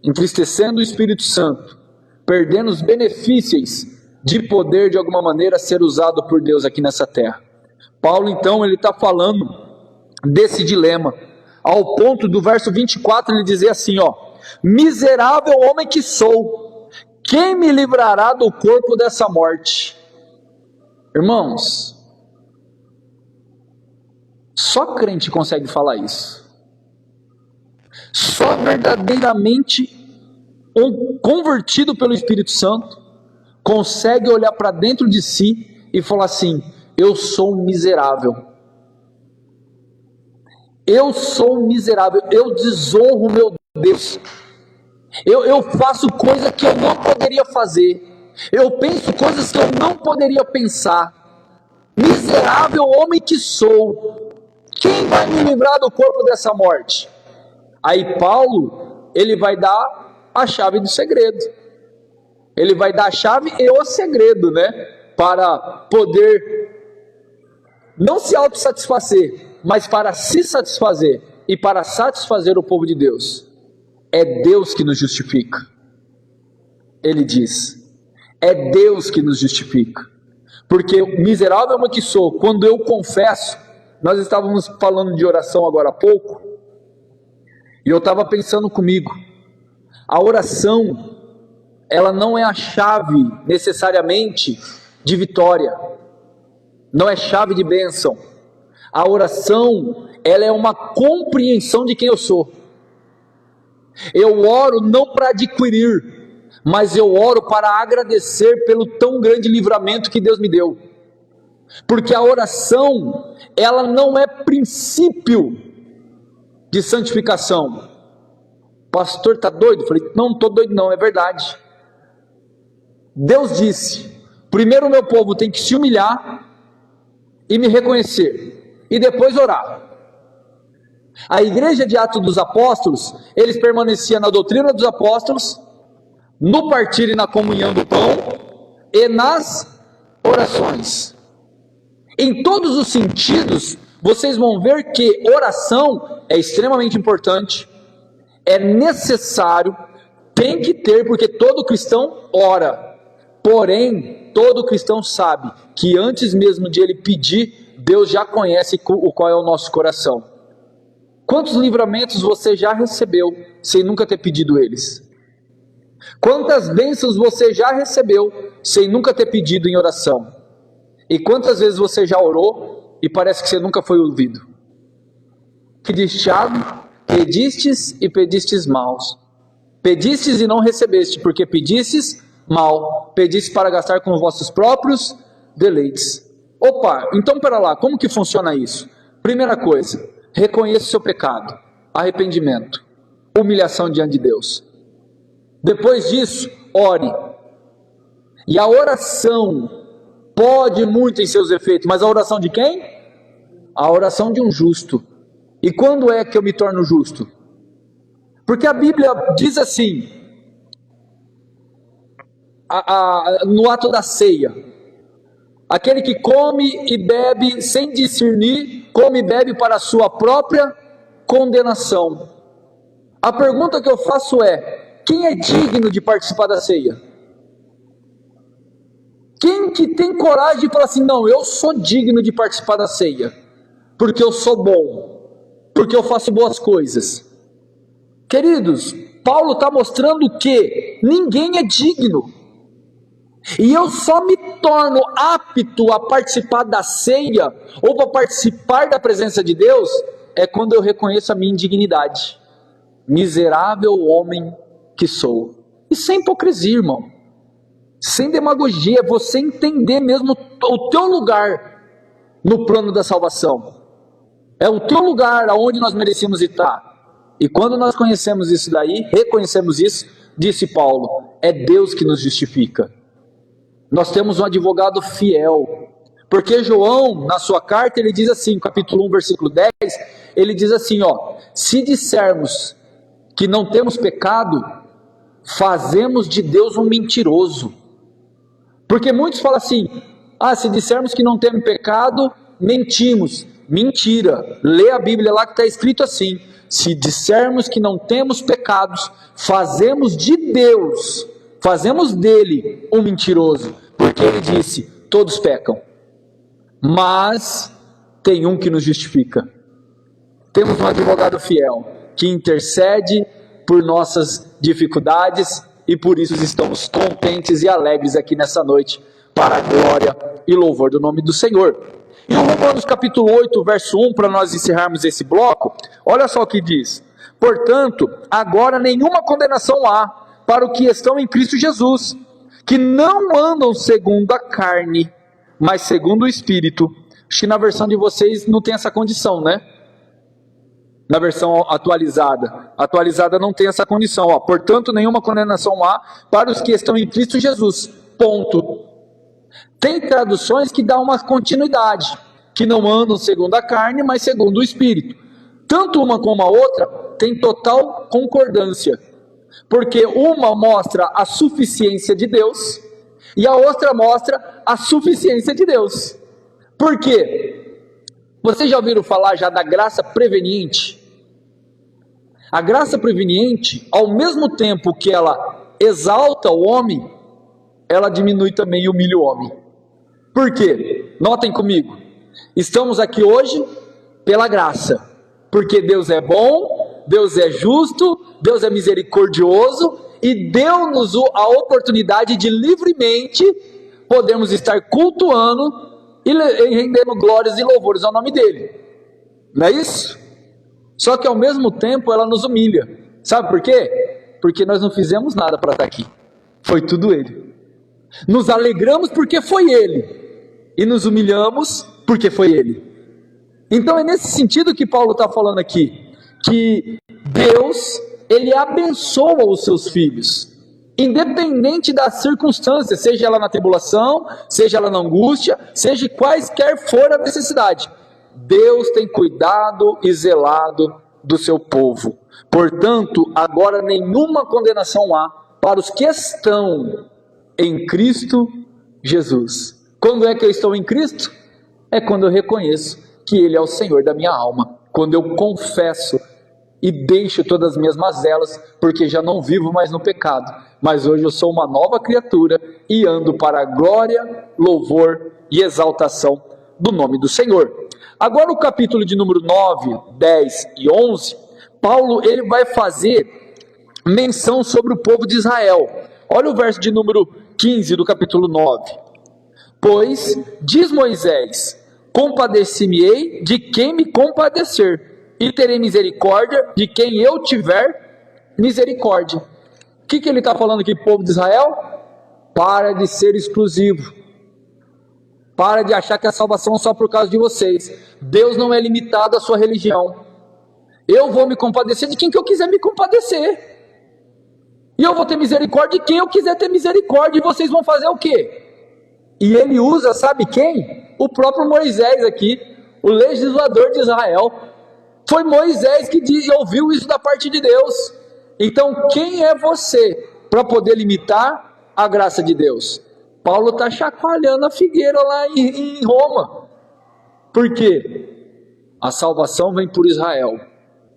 entristecendo o Espírito Santo, perdendo os benefícios de poder de alguma maneira ser usado por Deus aqui nessa terra. Paulo então ele está falando desse dilema, ao ponto do verso 24 ele dizer assim, miserável homem que sou, quem me livrará do corpo dessa morte? Irmãos, só crente consegue falar isso. Só verdadeiramente um convertido pelo Espírito Santo consegue olhar para dentro de si e falar assim, eu sou um miserável. Eu sou um miserável, eu desonro meu Deus. Eu faço coisas que eu não poderia fazer. Eu penso coisas que eu não poderia pensar. Miserável homem que sou. Quem vai me livrar do corpo dessa morte? Aí Paulo, ele vai dar a chave do segredo. Ele vai dar a chave e o segredo, para poder não se autossatisfazer, mas para se satisfazer e para satisfazer o povo de Deus. É Deus que nos justifica. Ele diz, é Deus que nos justifica. Porque miserável homem que sou, quando eu confesso, nós estávamos falando de oração agora há pouco, e eu estava pensando comigo, a oração, ela não é a chave necessariamente de vitória, não é chave de bênção. A oração, ela é uma compreensão de quem eu sou. Eu oro não para adquirir, mas eu oro para agradecer pelo tão grande livramento que Deus me deu. Porque a oração, ela não é princípio de santificação. Pastor, está doido? Eu falei, não estou doido não, é verdade. Deus disse, primeiro o meu povo tem que se humilhar e me reconhecer, e depois orar. A igreja de Atos dos Apóstolos, eles permaneciam na doutrina dos apóstolos, no partir e na comunhão do pão, e nas orações. Em todos os sentidos, vocês vão ver que oração é extremamente importante, é necessário, tem que ter, porque todo cristão ora. Porém, todo cristão sabe que antes mesmo de ele pedir, Deus já conhece qual é o nosso coração. Quantos livramentos você já recebeu sem nunca ter pedido eles? Quantas bênçãos você já recebeu sem nunca ter pedido em oração? E quantas vezes você já orou e parece que você nunca foi ouvido? Que diz Tiago, pedistes e pedistes maus. Pedistes e não recebeste, porque pedistes mal, pedistes para gastar com os vossos próprios deleites. Opa, então pera lá, como que funciona isso? Primeira coisa, reconheça o seu pecado, arrependimento, humilhação diante de Deus. Depois disso, ore. E a oração pode muito em seus efeitos, mas a oração de quem? A oração de um justo. E quando é que eu me torno justo? Porque a Bíblia diz assim, no ato da ceia, aquele que come e bebe sem discernir, come e bebe para a sua própria condenação. A pergunta que eu faço é, quem é digno de participar da ceia? Quem que tem coragem de falar assim, não, eu sou digno de participar da ceia, porque eu sou bom, porque eu faço boas coisas? Queridos, Paulo está mostrando que ninguém é digno, e eu só me torno apto a participar da ceia, ou para participar da presença de Deus, é quando eu reconheço a minha indignidade. Miserável homem que sou. E sem hipocrisia, irmão, sem demagogia, é você entender mesmo o teu lugar no plano da salvação. É o teu lugar aonde nós merecemos estar. E quando nós conhecemos isso daí, reconhecemos isso, disse Paulo, é Deus que nos justifica. Nós temos um advogado fiel, porque João, na sua carta, ele diz assim, capítulo 1, versículo 10, ele diz assim, se dissermos que não temos pecado, fazemos de Deus um mentiroso. Porque muitos falam assim: se dissermos que não temos pecado, mentimos. Mentira. Lê a Bíblia lá que está escrito assim: se dissermos que não temos pecados, fazemos de Deus, fazemos dele um mentiroso. Porque ele disse: todos pecam, mas tem um que nos justifica. Temos um advogado fiel que intercede por nossas dificuldades, e por isso estamos contentes e alegres aqui nessa noite, para a glória e louvor do nome do Senhor. Em Romanos capítulo 8, verso 1, para nós encerrarmos esse bloco, olha só o que diz: portanto, agora nenhuma condenação há para os que estão em Cristo Jesus, que não andam segundo a carne, mas segundo o Espírito. Acho que na versão de vocês não tem essa condição, né? Na versão atualizada não tem essa condição. Portanto, nenhuma condenação há para os que estão em Cristo Jesus. Ponto. Tem traduções que dão uma continuidade, que não andam segundo a carne, mas segundo o Espírito. Tanto uma como a outra tem total concordância, porque uma mostra a suficiência de Deus e a outra mostra a suficiência de Deus. Por quê? Vocês já ouviram falar já da graça preveniente? A graça preveniente, ao mesmo tempo que ela exalta o homem, ela diminui também e humilha o homem. Por quê? Notem comigo. Estamos aqui hoje pela graça, porque Deus é bom, Deus é justo, Deus é misericordioso e deu-nos a oportunidade de livremente podermos estar cultuando e rendendo glórias e louvores ao nome dele. Não é isso? Só que ao mesmo tempo ela nos humilha. Sabe por quê? Porque nós não fizemos nada para estar aqui. Foi tudo ele. Nos alegramos porque foi ele. E nos humilhamos porque foi ele. Então é nesse sentido que Paulo está falando aqui. Que Deus, ele abençoa os seus filhos. Independente das circunstâncias, seja ela na tribulação, seja ela na angústia, seja quaisquer for a necessidade, Deus tem cuidado e zelado do seu povo. Portanto, agora nenhuma condenação há para os que estão em Cristo Jesus. Quando é que eu estou em Cristo? É quando eu reconheço que Ele é o Senhor da minha alma, quando eu confesso e deixo todas as minhas mazelas, porque já não vivo mais no pecado, mas hoje eu sou uma nova criatura e ando para a glória, louvor e exaltação do nome do Senhor. Agora o capítulo de número 9, 10 e 11, Paulo ele vai fazer menção sobre o povo de Israel. Olha o verso de número 15 do capítulo 9. Pois, diz Moisés, compadeci-me-ei de quem me compadecer, e terei misericórdia de quem eu tiver misericórdia. O que ele está falando aqui, povo de Israel? Para de ser exclusivo. Para de achar que a salvação é só por causa de vocês. Deus não é limitado à sua religião. Eu vou me compadecer de quem que eu quiser me compadecer. E eu vou ter misericórdia de quem eu quiser ter misericórdia. E vocês vão fazer o quê? E ele usa, sabe quem? O próprio Moisés aqui, o legislador de Israel. Foi Moisés que ouviu isso da parte de Deus. Então, quem é você para poder limitar a graça de Deus? Paulo está chacoalhando a figueira lá em Roma. Por quê? A salvação vem por Israel.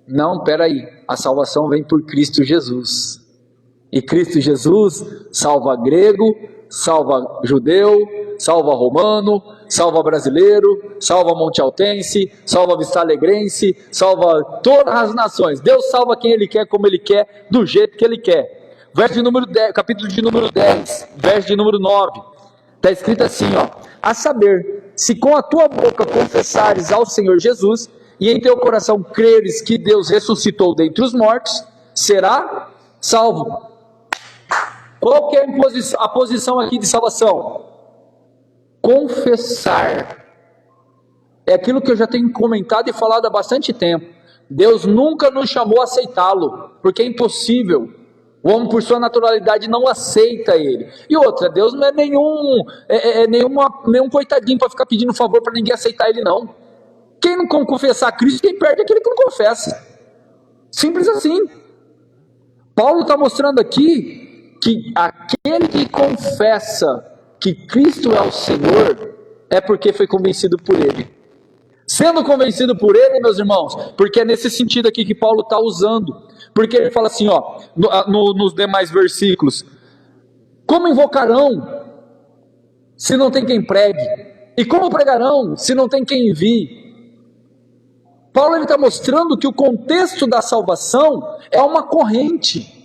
Não, peraí. A salvação vem por Cristo Jesus. E Cristo Jesus salva grego, salva judeu, salva romano, salva brasileiro, salva montealtense, salva vistalegrense, salva todas as nações. Deus salva quem Ele quer, como Ele quer, do jeito que Ele quer. Verso de número 10, capítulo de número 10, verso de número 9, está escrito assim, a saber, se com a tua boca confessares ao Senhor Jesus, e em teu coração creres que Deus ressuscitou dentre os mortos, será salvo. Qual que é a posição aqui de salvação? Confessar. É aquilo que eu já tenho comentado e falado há bastante tempo. Deus nunca nos chamou a aceitá-lo, porque é impossível. O homem, por sua naturalidade, não aceita ele. E outra, Deus não é nenhum coitadinho para ficar pedindo favor para ninguém aceitar ele, não. Quem não confessar Cristo, quem perde é aquele que não confessa. Simples assim. Paulo está mostrando aqui que aquele que confessa que Cristo é o Senhor é porque foi convencido por Ele. Sendo convencido por Ele, meus irmãos, porque é nesse sentido aqui que Paulo está usando. Porque ele fala assim, ó, nos demais versículos: como invocarão se não tem quem pregue? E como pregarão se não tem quem envie? Paulo está mostrando que o contexto da salvação é uma corrente.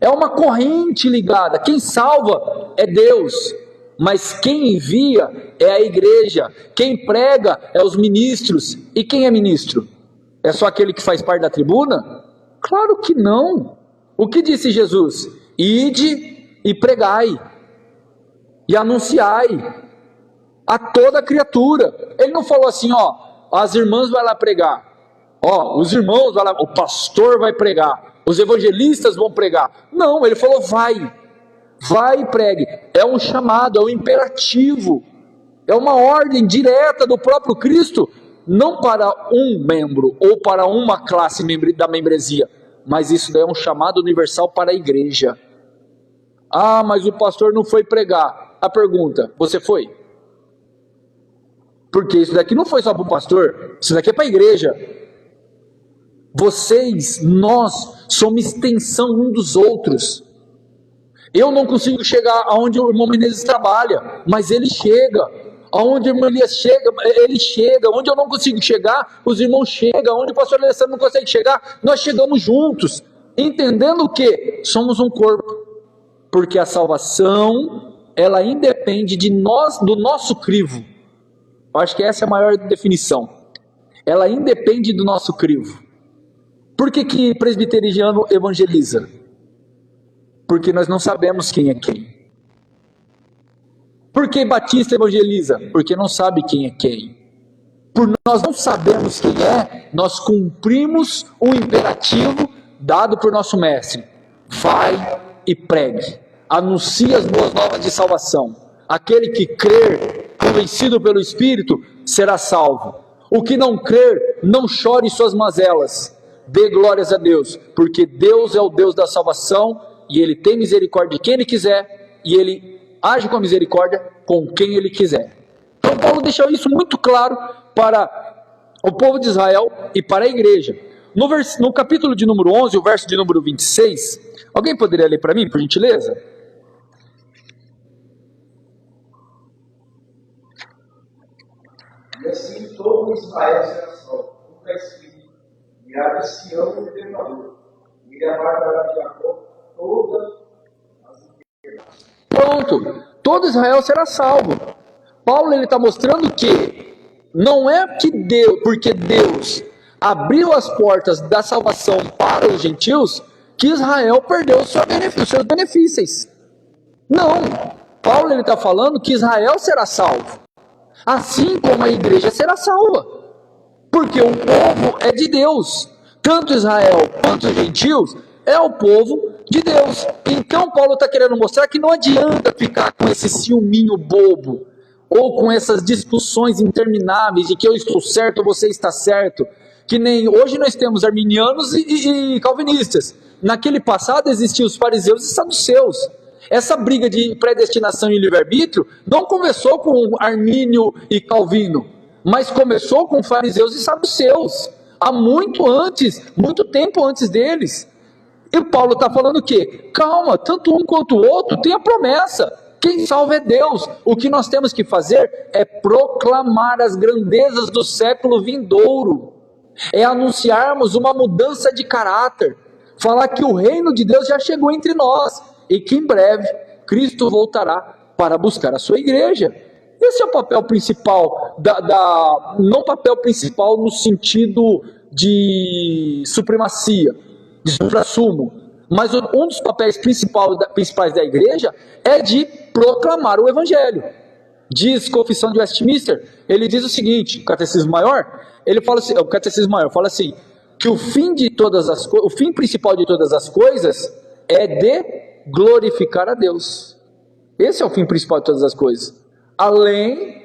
É uma corrente ligada. Quem salva é Deus, mas quem envia é a igreja. Quem prega é os ministros. E quem é ministro? É só aquele que faz parte da tribuna? Claro que não. O que disse Jesus? Ide e pregai, e anunciai a toda criatura. Ele não falou assim, ó, as irmãs vão lá pregar, ó, os irmãos vão lá, o pastor vai pregar, os evangelistas vão pregar. Não, ele falou vai e pregue. É um chamado, é um imperativo, é uma ordem direta do próprio Cristo, não para um membro ou para uma classe da membresia, mas isso daí é um chamado universal para a igreja. Ah, mas o pastor não foi pregar. A pergunta, você foi? Porque isso daqui não foi só para o pastor, isso daqui é para a igreja. Vocês, nós, somos extensão um dos outros. Eu não consigo chegar aonde o irmão Menezes trabalha, mas ele chega. Aonde o irmão Elias chega, ele chega. Onde eu não consigo chegar, os irmãos chegam. Onde o pastor Alessandro não consegue chegar, nós chegamos juntos. Entendendo que somos um corpo. Porque a salvação, ela independe de nós, do nosso crivo. Eu acho que essa é a maior definição. Ela independe do nosso crivo. Por que presbiteriano evangeliza? Porque nós não sabemos quem é quem. Por que batista evangeliza? Porque não sabe quem é quem. Por nós não sabemos quem é, nós cumprimos o imperativo dado por nosso mestre. Vai e pregue. Anuncie as boas novas de salvação. Aquele que crer, convencido pelo Espírito, será salvo. O que não crer, não chore suas mazelas. Dê glórias a Deus, porque Deus é o Deus da salvação, e Ele tem misericórdia de quem Ele quiser, e Ele age com a misericórdia com quem Ele quiser. Então Paulo deixou isso muito claro para o povo de Israel e para a igreja. No capítulo de número 11, o verso de número 26, alguém poderia ler para mim, por gentileza? E assim todo Israel será salvo, como está escrito: virá de Sião o Libertador, e ele apartará de Jacó todas as enfermidades. Pronto, todo Israel será salvo. Paulo está mostrando que não é que Deus, porque Deus abriu as portas da salvação para os gentios, que Israel perdeu os seus benefícios. Não, Paulo está falando que Israel será salvo, assim como a igreja será salva, porque o povo é de Deus, tanto Israel quanto os gentios é o povo de Deus. Então Paulo está querendo mostrar que não adianta ficar com esse ciúminho bobo, ou com essas discussões intermináveis de que eu estou certo ou você está certo, que nem hoje nós temos arminianos e calvinistas. Naquele passado existiam os fariseus e saduceus. Essa briga de predestinação e livre-arbítrio não começou com Armínio e Calvino, mas começou com fariseus e saduceus, há muito tempo antes deles. E o Paulo está falando o quê? Calma, tanto um quanto o outro tem a promessa. Quem salva é Deus. O que nós temos que fazer é proclamar as grandezas do século vindouro. É anunciarmos uma mudança de caráter. Falar que o reino de Deus já chegou entre nós. E que em breve Cristo voltará para buscar a sua igreja. Esse é o papel principal, não papel principal no sentido de supremacia, de suprassumo, mas um dos papéis principais da igreja é de proclamar o evangelho. Diz Confissão de Westminster, ele diz o seguinte, o Catecismo Maior, o Catecismo Maior fala assim, que o fim principal de todas as coisas é de glorificar a Deus. Esse é o fim principal de todas as coisas.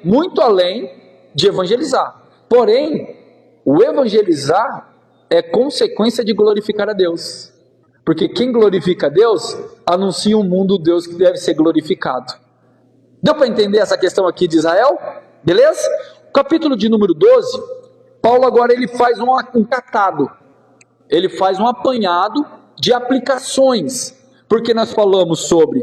Muito além de evangelizar. Porém, o evangelizar é consequência de glorificar a Deus. Porque quem glorifica a Deus, anuncia um mundo Deus que deve ser glorificado. Deu para entender essa questão aqui de Israel? Beleza? Capítulo de número 12, Paulo agora ele faz um catado. Ele faz um apanhado de aplicações. Porque nós falamos sobre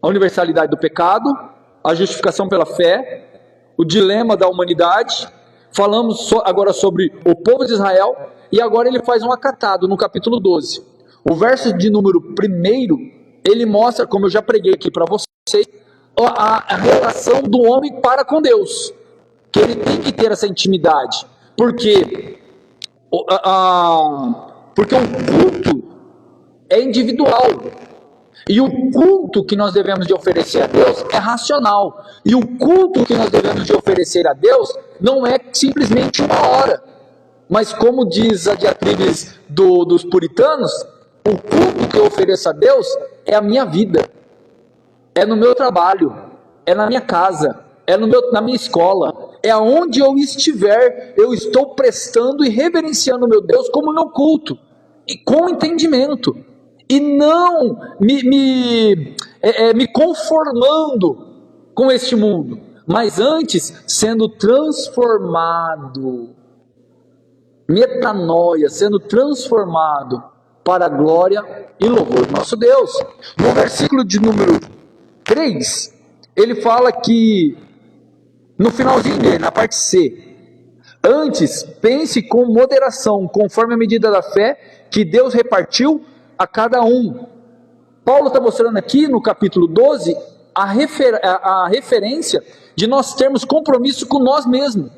a universalidade do pecado, a justificação pela fé, o dilema da humanidade. Falamos agora sobre o povo de Israel. E agora ele faz um acatado no capítulo 12. O verso de número 1, ele mostra, como eu já preguei aqui para vocês, a relação do homem para com Deus. Que ele tem que ter essa intimidade. Porque o culto é individual. E o culto que nós devemos de oferecer a Deus é racional. E o culto que nós devemos de oferecer a Deus não é simplesmente uma hora. Mas como diz a diatribes dos puritanos, o culto que eu ofereço a Deus é a minha vida. É no meu trabalho, é na minha casa, é na minha escola, é aonde eu estiver, eu estou prestando e reverenciando o meu Deus como meu culto, e com entendimento, e não me conformando com este mundo, mas antes sendo transformado, metanoia, sendo transformado para a glória e louvor do nosso Deus. No versículo de número 3, ele fala que, no finalzinho dele, na parte C, antes pense com moderação, conforme a medida da fé que Deus repartiu a cada um. Paulo está mostrando aqui no capítulo 12 a referência de nós termos compromisso com nós mesmos.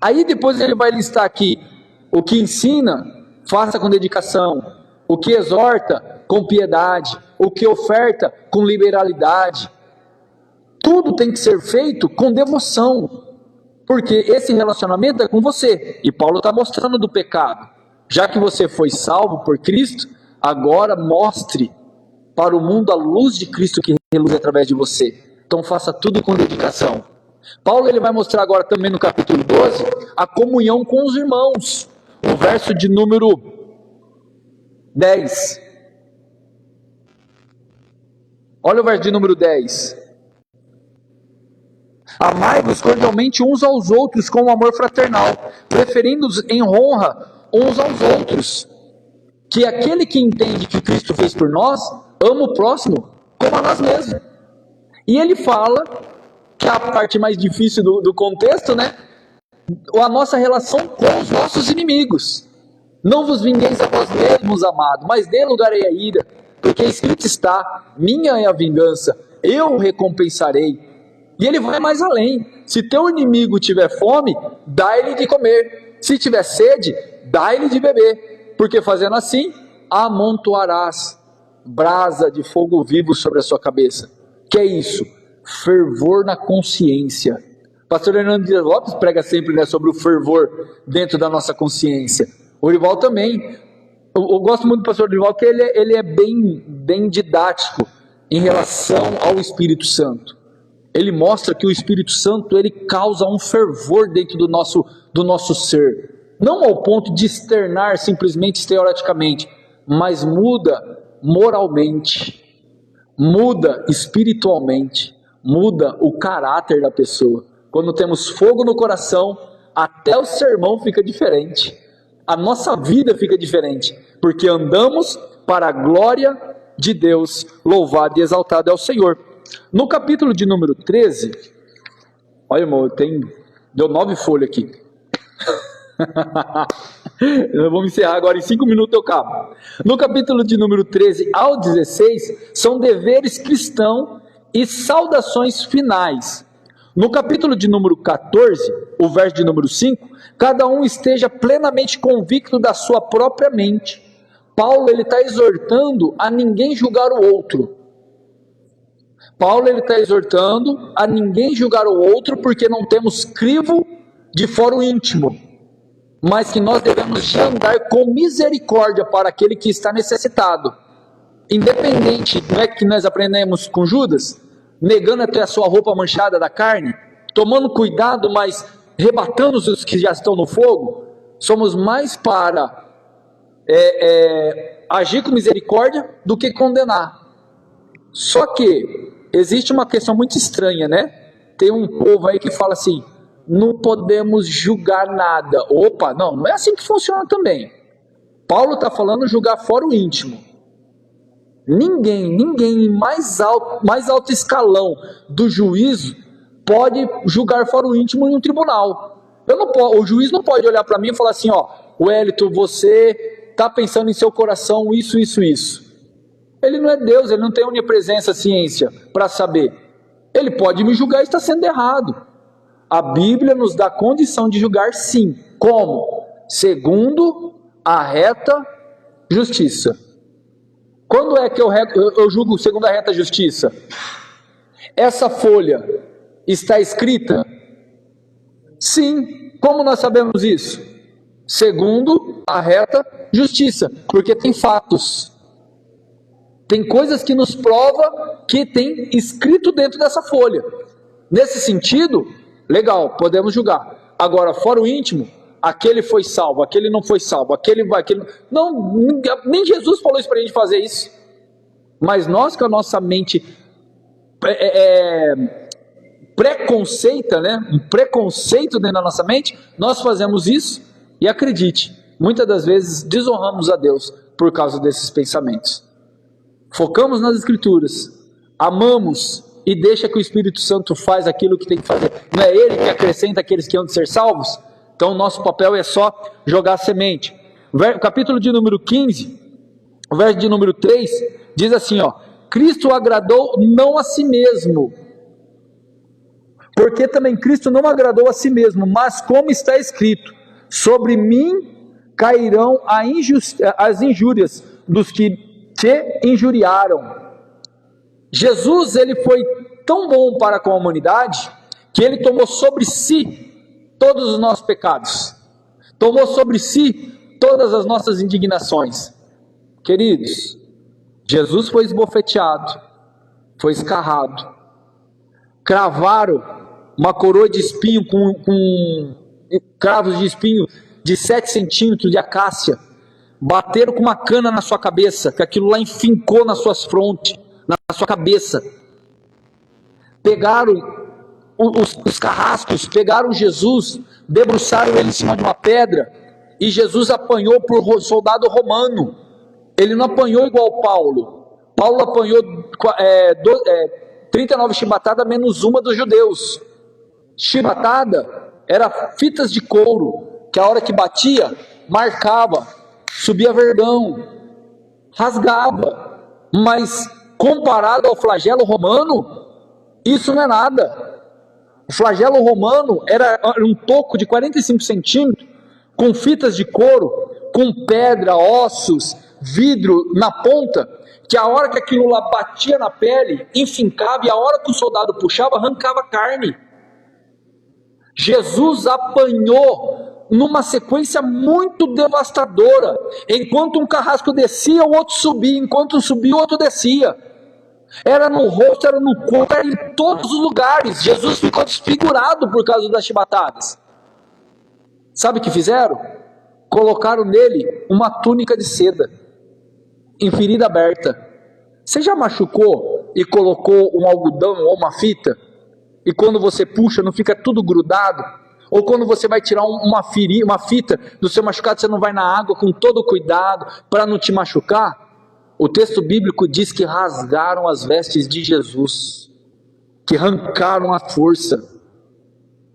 Aí depois ele vai listar aqui o que ensina, faça com dedicação, o que exorta, com piedade, o que oferta, com liberalidade. Tudo tem que ser feito com devoção, porque esse relacionamento é com você. E Paulo está mostrando do pecado. Já que você foi salvo por Cristo, agora mostre para o mundo a luz de Cristo que reluz através de você. Então faça tudo com dedicação. Paulo ele vai mostrar agora também no capítulo 12 a comunhão com os irmãos. O verso de número 10. Olha o verso de número 10. Amai-vos cordialmente uns aos outros com amor fraternal, preferindo-os em honra uns aos outros. Que aquele que entende que Cristo fez por nós, ama o próximo como a nós mesmos. E ele fala, que é a parte mais difícil do contexto, né? A nossa relação com os nossos inimigos. Não vos vingueis a vós mesmos, amado, mas dê lugar à ira, porque escrito está, minha é a vingança, eu recompensarei. E ele vai mais além. Se teu inimigo tiver fome, dá-lhe de comer. Se tiver sede, dá-lhe de beber. Porque fazendo assim, amontoarás brasa de fogo vivo sobre a sua cabeça. Que é isso? Fervor na consciência. Pastor Hernando Dias Lopes prega sempre, né, sobre o fervor dentro da nossa consciência. O Orival também. Eu gosto muito do pastor Orival, porque ele é bem didático em relação ao Espírito Santo. Ele mostra que o Espírito Santo ele causa um fervor dentro do nosso ser. Não ao ponto de externar simplesmente teoreticamente, mas muda moralmente, muda espiritualmente, muda o caráter da pessoa. Quando temos fogo no coração, até o sermão fica diferente. A nossa vida fica diferente, porque andamos para a glória de Deus, louvado e exaltado é o Senhor. No capítulo de número 13, olha irmão, deu 9 folhas aqui. Vamos encerrar agora, em 5 minutos eu acabo. No capítulo de número 13 ao 16, são deveres cristãos e saudações finais. No capítulo de número 14, o verso de número 5, cada um esteja plenamente convicto da sua própria mente. Paulo está exortando a ninguém julgar o outro. Paulo está exortando a ninguém julgar o outro, porque não temos crivo de fórum íntimo, mas que nós devemos andar com misericórdia para aquele que está necessitado. Independente, não é que nós aprendemos com Judas, negando até a sua roupa manchada da carne, tomando cuidado, mas rebatando os que já estão no fogo. Somos mais para agir com misericórdia do que condenar. Só que existe uma questão muito estranha, né? Tem um povo aí que fala assim, não podemos julgar nada. Opa, não é assim que funciona também. Paulo está falando julgar fora o íntimo. Ninguém em mais alto escalão do juízo pode julgar fora o íntimo em um tribunal. O juiz não pode olhar para mim e falar assim, ó, Wellington, você está pensando em seu coração isso. Ele não é Deus, ele não tem onipresença, ciência para saber. Ele pode me julgar e está sendo errado. A Bíblia nos dá condição de julgar sim. Como? Segundo a reta justiça. Quando é que eu julgo segundo a reta justiça? Essa folha está escrita? Sim. Como nós sabemos isso? Segundo a reta justiça. Porque tem fatos. Tem coisas que nos provam que tem escrito dentro dessa folha. Nesse sentido, legal, podemos julgar. Agora, fora o íntimo, aquele foi salvo, aquele não foi salvo, aquele vai, aquele não. Nem Jesus falou isso para a gente fazer isso. Mas nós, com a nossa mente preconceita, né? Um preconceito dentro da nossa mente, nós fazemos isso e acredite, muitas das vezes desonramos a Deus por causa desses pensamentos. Focamos nas Escrituras, amamos e deixa que o Espírito Santo faz aquilo que tem que fazer. Não é Ele que acrescenta aqueles que hão de ser salvos? Então o nosso papel é só jogar semente. O capítulo de número 15, o verso de número 3, diz assim, ó, Cristo agradou não a si mesmo, porque também Cristo não agradou a si mesmo, mas como está escrito, sobre mim cairão as injúrias dos que te injuriaram. Jesus, ele foi tão bom para com a humanidade, que ele tomou sobre si todos os nossos pecados, tomou sobre si todas as nossas indignações. Queridos, Jesus foi esbofeteado, foi escarrado, cravaram uma coroa de espinho com cravos de espinho de 7 centímetros de acácia, bateram com uma cana na sua cabeça, que aquilo lá enfincou nas suas frontes, na sua cabeça. Pegaram os carrascos, pegaram Jesus, debruçaram ele em cima de uma pedra, e Jesus apanhou por soldado romano. Ele não apanhou igual Paulo. Paulo apanhou 39 chibatadas menos uma dos judeus. Chibatada era fitas de couro, que a hora que batia, marcava, subia vergão, rasgava, mas comparado ao flagelo romano, isso não é nada. O flagelo romano era um toco de 45 centímetros, com fitas de couro, com pedra, ossos, vidro na ponta, que a hora que aquilo lá batia na pele, enfincava, e a hora que o soldado puxava, arrancava a carne. Jesus apanhou numa sequência muito devastadora. Enquanto um carrasco descia, o outro subia. Enquanto um subia, o outro descia. Era no rosto, era no corpo, era em todos os lugares. Jesus ficou desfigurado por causa das chibatadas. Sabe o que fizeram? Colocaram nele uma túnica de seda, em ferida aberta. Você já machucou e colocou um algodão ou uma fita? E quando você puxa, não fica tudo grudado? Ou quando você vai tirar uma fita do seu machucado, você não vai na água com todo cuidado para não te machucar? O texto bíblico diz que rasgaram as vestes de Jesus, que arrancaram a força.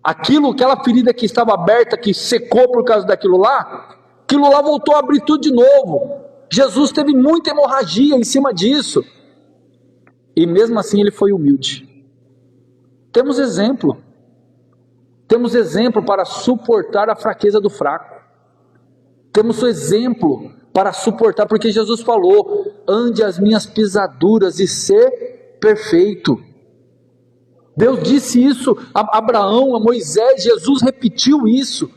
Aquela ferida que estava aberta, que secou por causa aquilo lá voltou a abrir tudo de novo. Jesus teve muita hemorragia em cima disso. E mesmo assim ele foi humilde. Temos exemplo para suportar a fraqueza do fraco. Temos exemplo para suportar, porque Jesus falou, ande as minhas pisaduras e ser perfeito. Deus disse isso a Abraão, a Moisés, Jesus repetiu isso.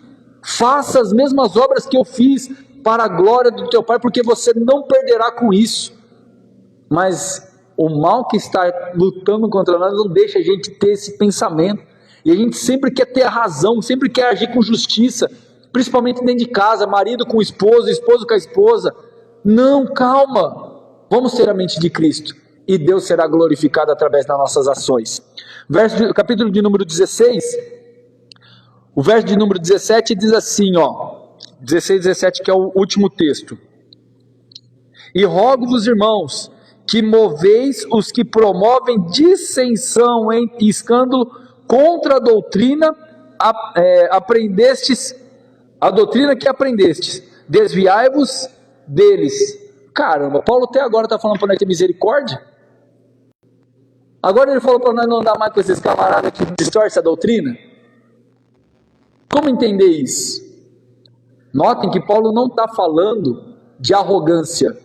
Faça as mesmas obras que eu fiz para a glória do teu Pai, porque você não perderá com isso. Mas o mal que está lutando contra nós não deixa a gente ter esse pensamento. E a gente sempre quer ter a razão, sempre quer agir com justiça. principalmente dentro de casa, marido com esposo, esposo com a esposa. Não, calma, vamos ter a mente de Cristo, e Deus será glorificado através das nossas ações. Capítulo de número 16, o verso de número 17 diz assim, 16 e 17, que é o último texto. E rogo-vos, irmãos, que moveis os que promovem dissensão e escândalo contra a doutrina, a doutrina que aprendestes, desviai-vos deles. Caramba, Paulo até agora está falando para nós ter misericórdia? Agora ele falou para nós não andar mais com esses camaradas que distorcem a doutrina? Como entender isso? Notem que Paulo não está falando de arrogância,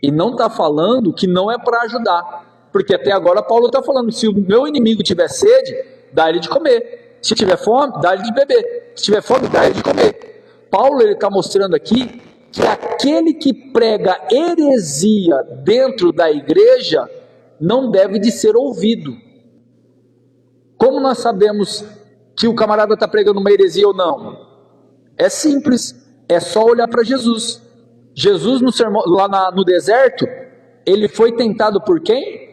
e não está falando que não é para ajudar, porque até agora Paulo está falando, se o meu inimigo tiver sede, dá ele de comer, se tiver fome, dá ele de beber, se tiver fome, dá ele de comer. Paulo está mostrando aqui que aquele que prega heresia dentro da igreja não deve de ser ouvido. Como nós sabemos que o camarada está pregando uma heresia ou não? É simples, é só olhar para Jesus. Jesus no sermão, lá no deserto, ele foi tentado por quem?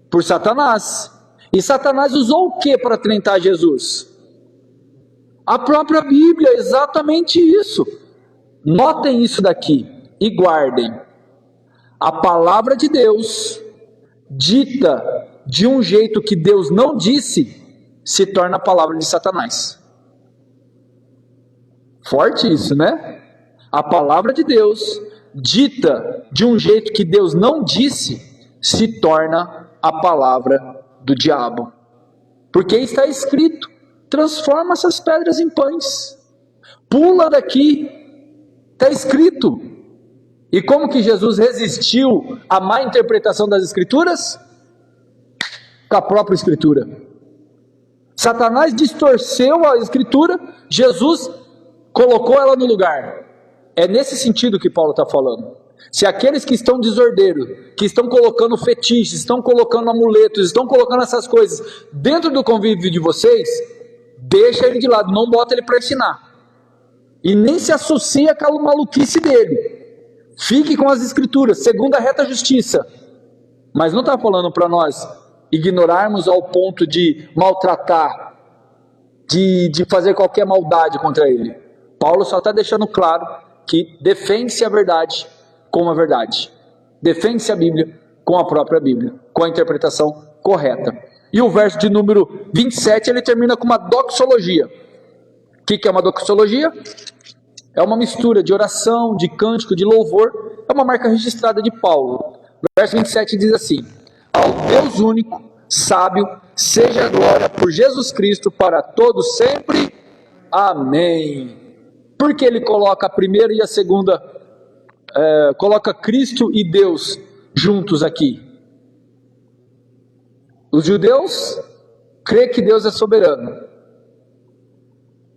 Por Satanás. E Satanás usou o que para tentar Jesus? A própria Bíblia, exatamente isso. Notem isso daqui e guardem. A palavra de Deus, dita de um jeito que Deus não disse, se torna a palavra de Satanás. Forte isso, né? A palavra de Deus, dita de um jeito que Deus não disse, se torna a palavra do diabo. Porque está escrito, transforma essas pedras em pães. Pula daqui, está escrito. E como que Jesus resistiu à má interpretação das Escrituras? Com a própria Escritura. Satanás distorceu a Escritura, Jesus colocou ela no lugar. É nesse sentido que Paulo está falando. Se aqueles que estão desordeiros, que estão colocando fetiches, estão colocando amuletos, estão colocando essas coisas dentro do convívio de vocês, deixa ele de lado, não bota ele para ensinar. E nem se associa com a maluquice dele. Fique com as Escrituras, segundo a reta justiça. Mas não está falando para nós ignorarmos ao ponto de maltratar, de fazer qualquer maldade contra ele. Paulo só está deixando claro que defende-se a verdade com a verdade. Defende-se a Bíblia com a própria Bíblia, com a interpretação correta. E o verso de número 27, ele termina com uma doxologia. O que é uma doxologia? É uma mistura de oração, de cântico, de louvor. É uma marca registrada de Paulo. O verso 27 diz assim: ao Deus único, sábio, seja a glória por Jesus Cristo para todos sempre. Amém. Porque ele coloca a primeira e a segunda, coloca Cristo e Deus juntos aqui. Os judeus crê que Deus é soberano.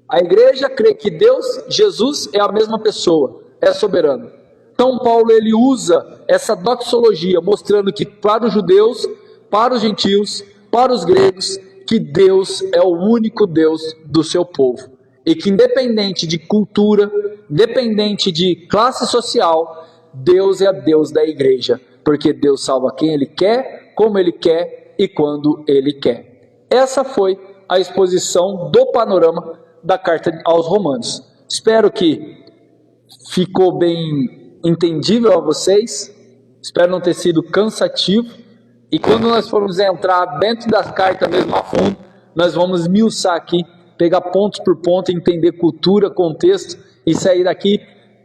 A igreja crê que Deus, Jesus, é a mesma pessoa, é soberano. Então Paulo ele usa essa doxologia, mostrando que para os judeus, para os gentios, para os gregos, que Deus é o único Deus do seu povo. E que independente de cultura, independente de classe social, Deus é Deus da igreja. Porque Deus salva quem Ele quer, como Ele quer e quando Ele quer. Essa foi a exposição do panorama da carta aos Romanos. Espero que ficou bem entendível a vocês. Espero não ter sido cansativo. E quando nós formos entrar dentro da carta mesmo a fundo, nós vamos esmiuçar aqui, pegar ponto por ponto, entender cultura, contexto e sair daqui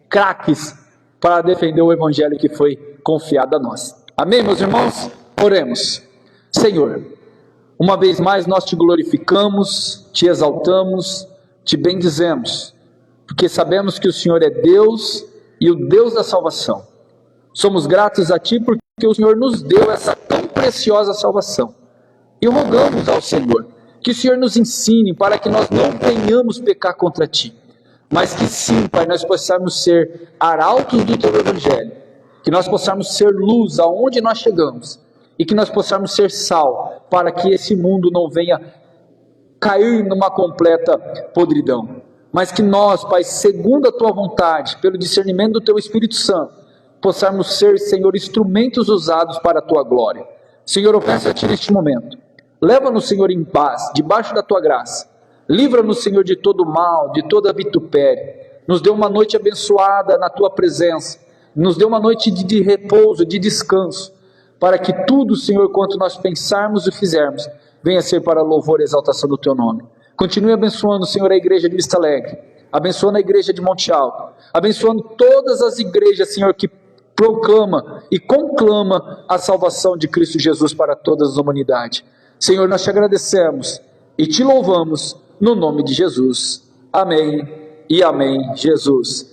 craques para defender o evangelho que foi confiado a nós. Amém, meus irmãos? Oremos. Senhor, uma vez mais nós te glorificamos, te exaltamos, te bendizemos, porque sabemos que o Senhor é Deus e o Deus da salvação. Somos gratos a ti porque o Senhor nos deu essa tão preciosa salvação. E rogamos ao Senhor que o Senhor nos ensine para que nós não venhamos pecar contra ti, mas que sim, Pai, nós possamos ser arautos do teu evangelho, que nós possamos ser luz aonde nós chegamos, e que nós possamos ser sal, para que esse mundo não venha cair numa completa podridão. mas que nós, Pai, segundo a Tua vontade, pelo discernimento do Teu Espírito Santo, possamos ser, Senhor, instrumentos usados para a Tua glória. Senhor, eu peço a Ti neste momento, leva-nos, Senhor, em paz, debaixo da Tua graça, livra-nos, Senhor, de todo mal, de toda vitupério, nos dê uma noite abençoada na Tua presença, nos dê uma noite de repouso, de descanso, para que tudo, Senhor, quanto nós pensarmos e fizermos, venha a ser para louvor e exaltação do Teu nome. Continue abençoando, Senhor, a igreja de Vista Alegre, abençoando a igreja de Monte Alto, abençoando todas as igrejas, Senhor, que proclama e conclama a salvação de Cristo Jesus para todas as humanidades. Senhor, nós te agradecemos e te louvamos no nome de Jesus. Amém e amém, Jesus.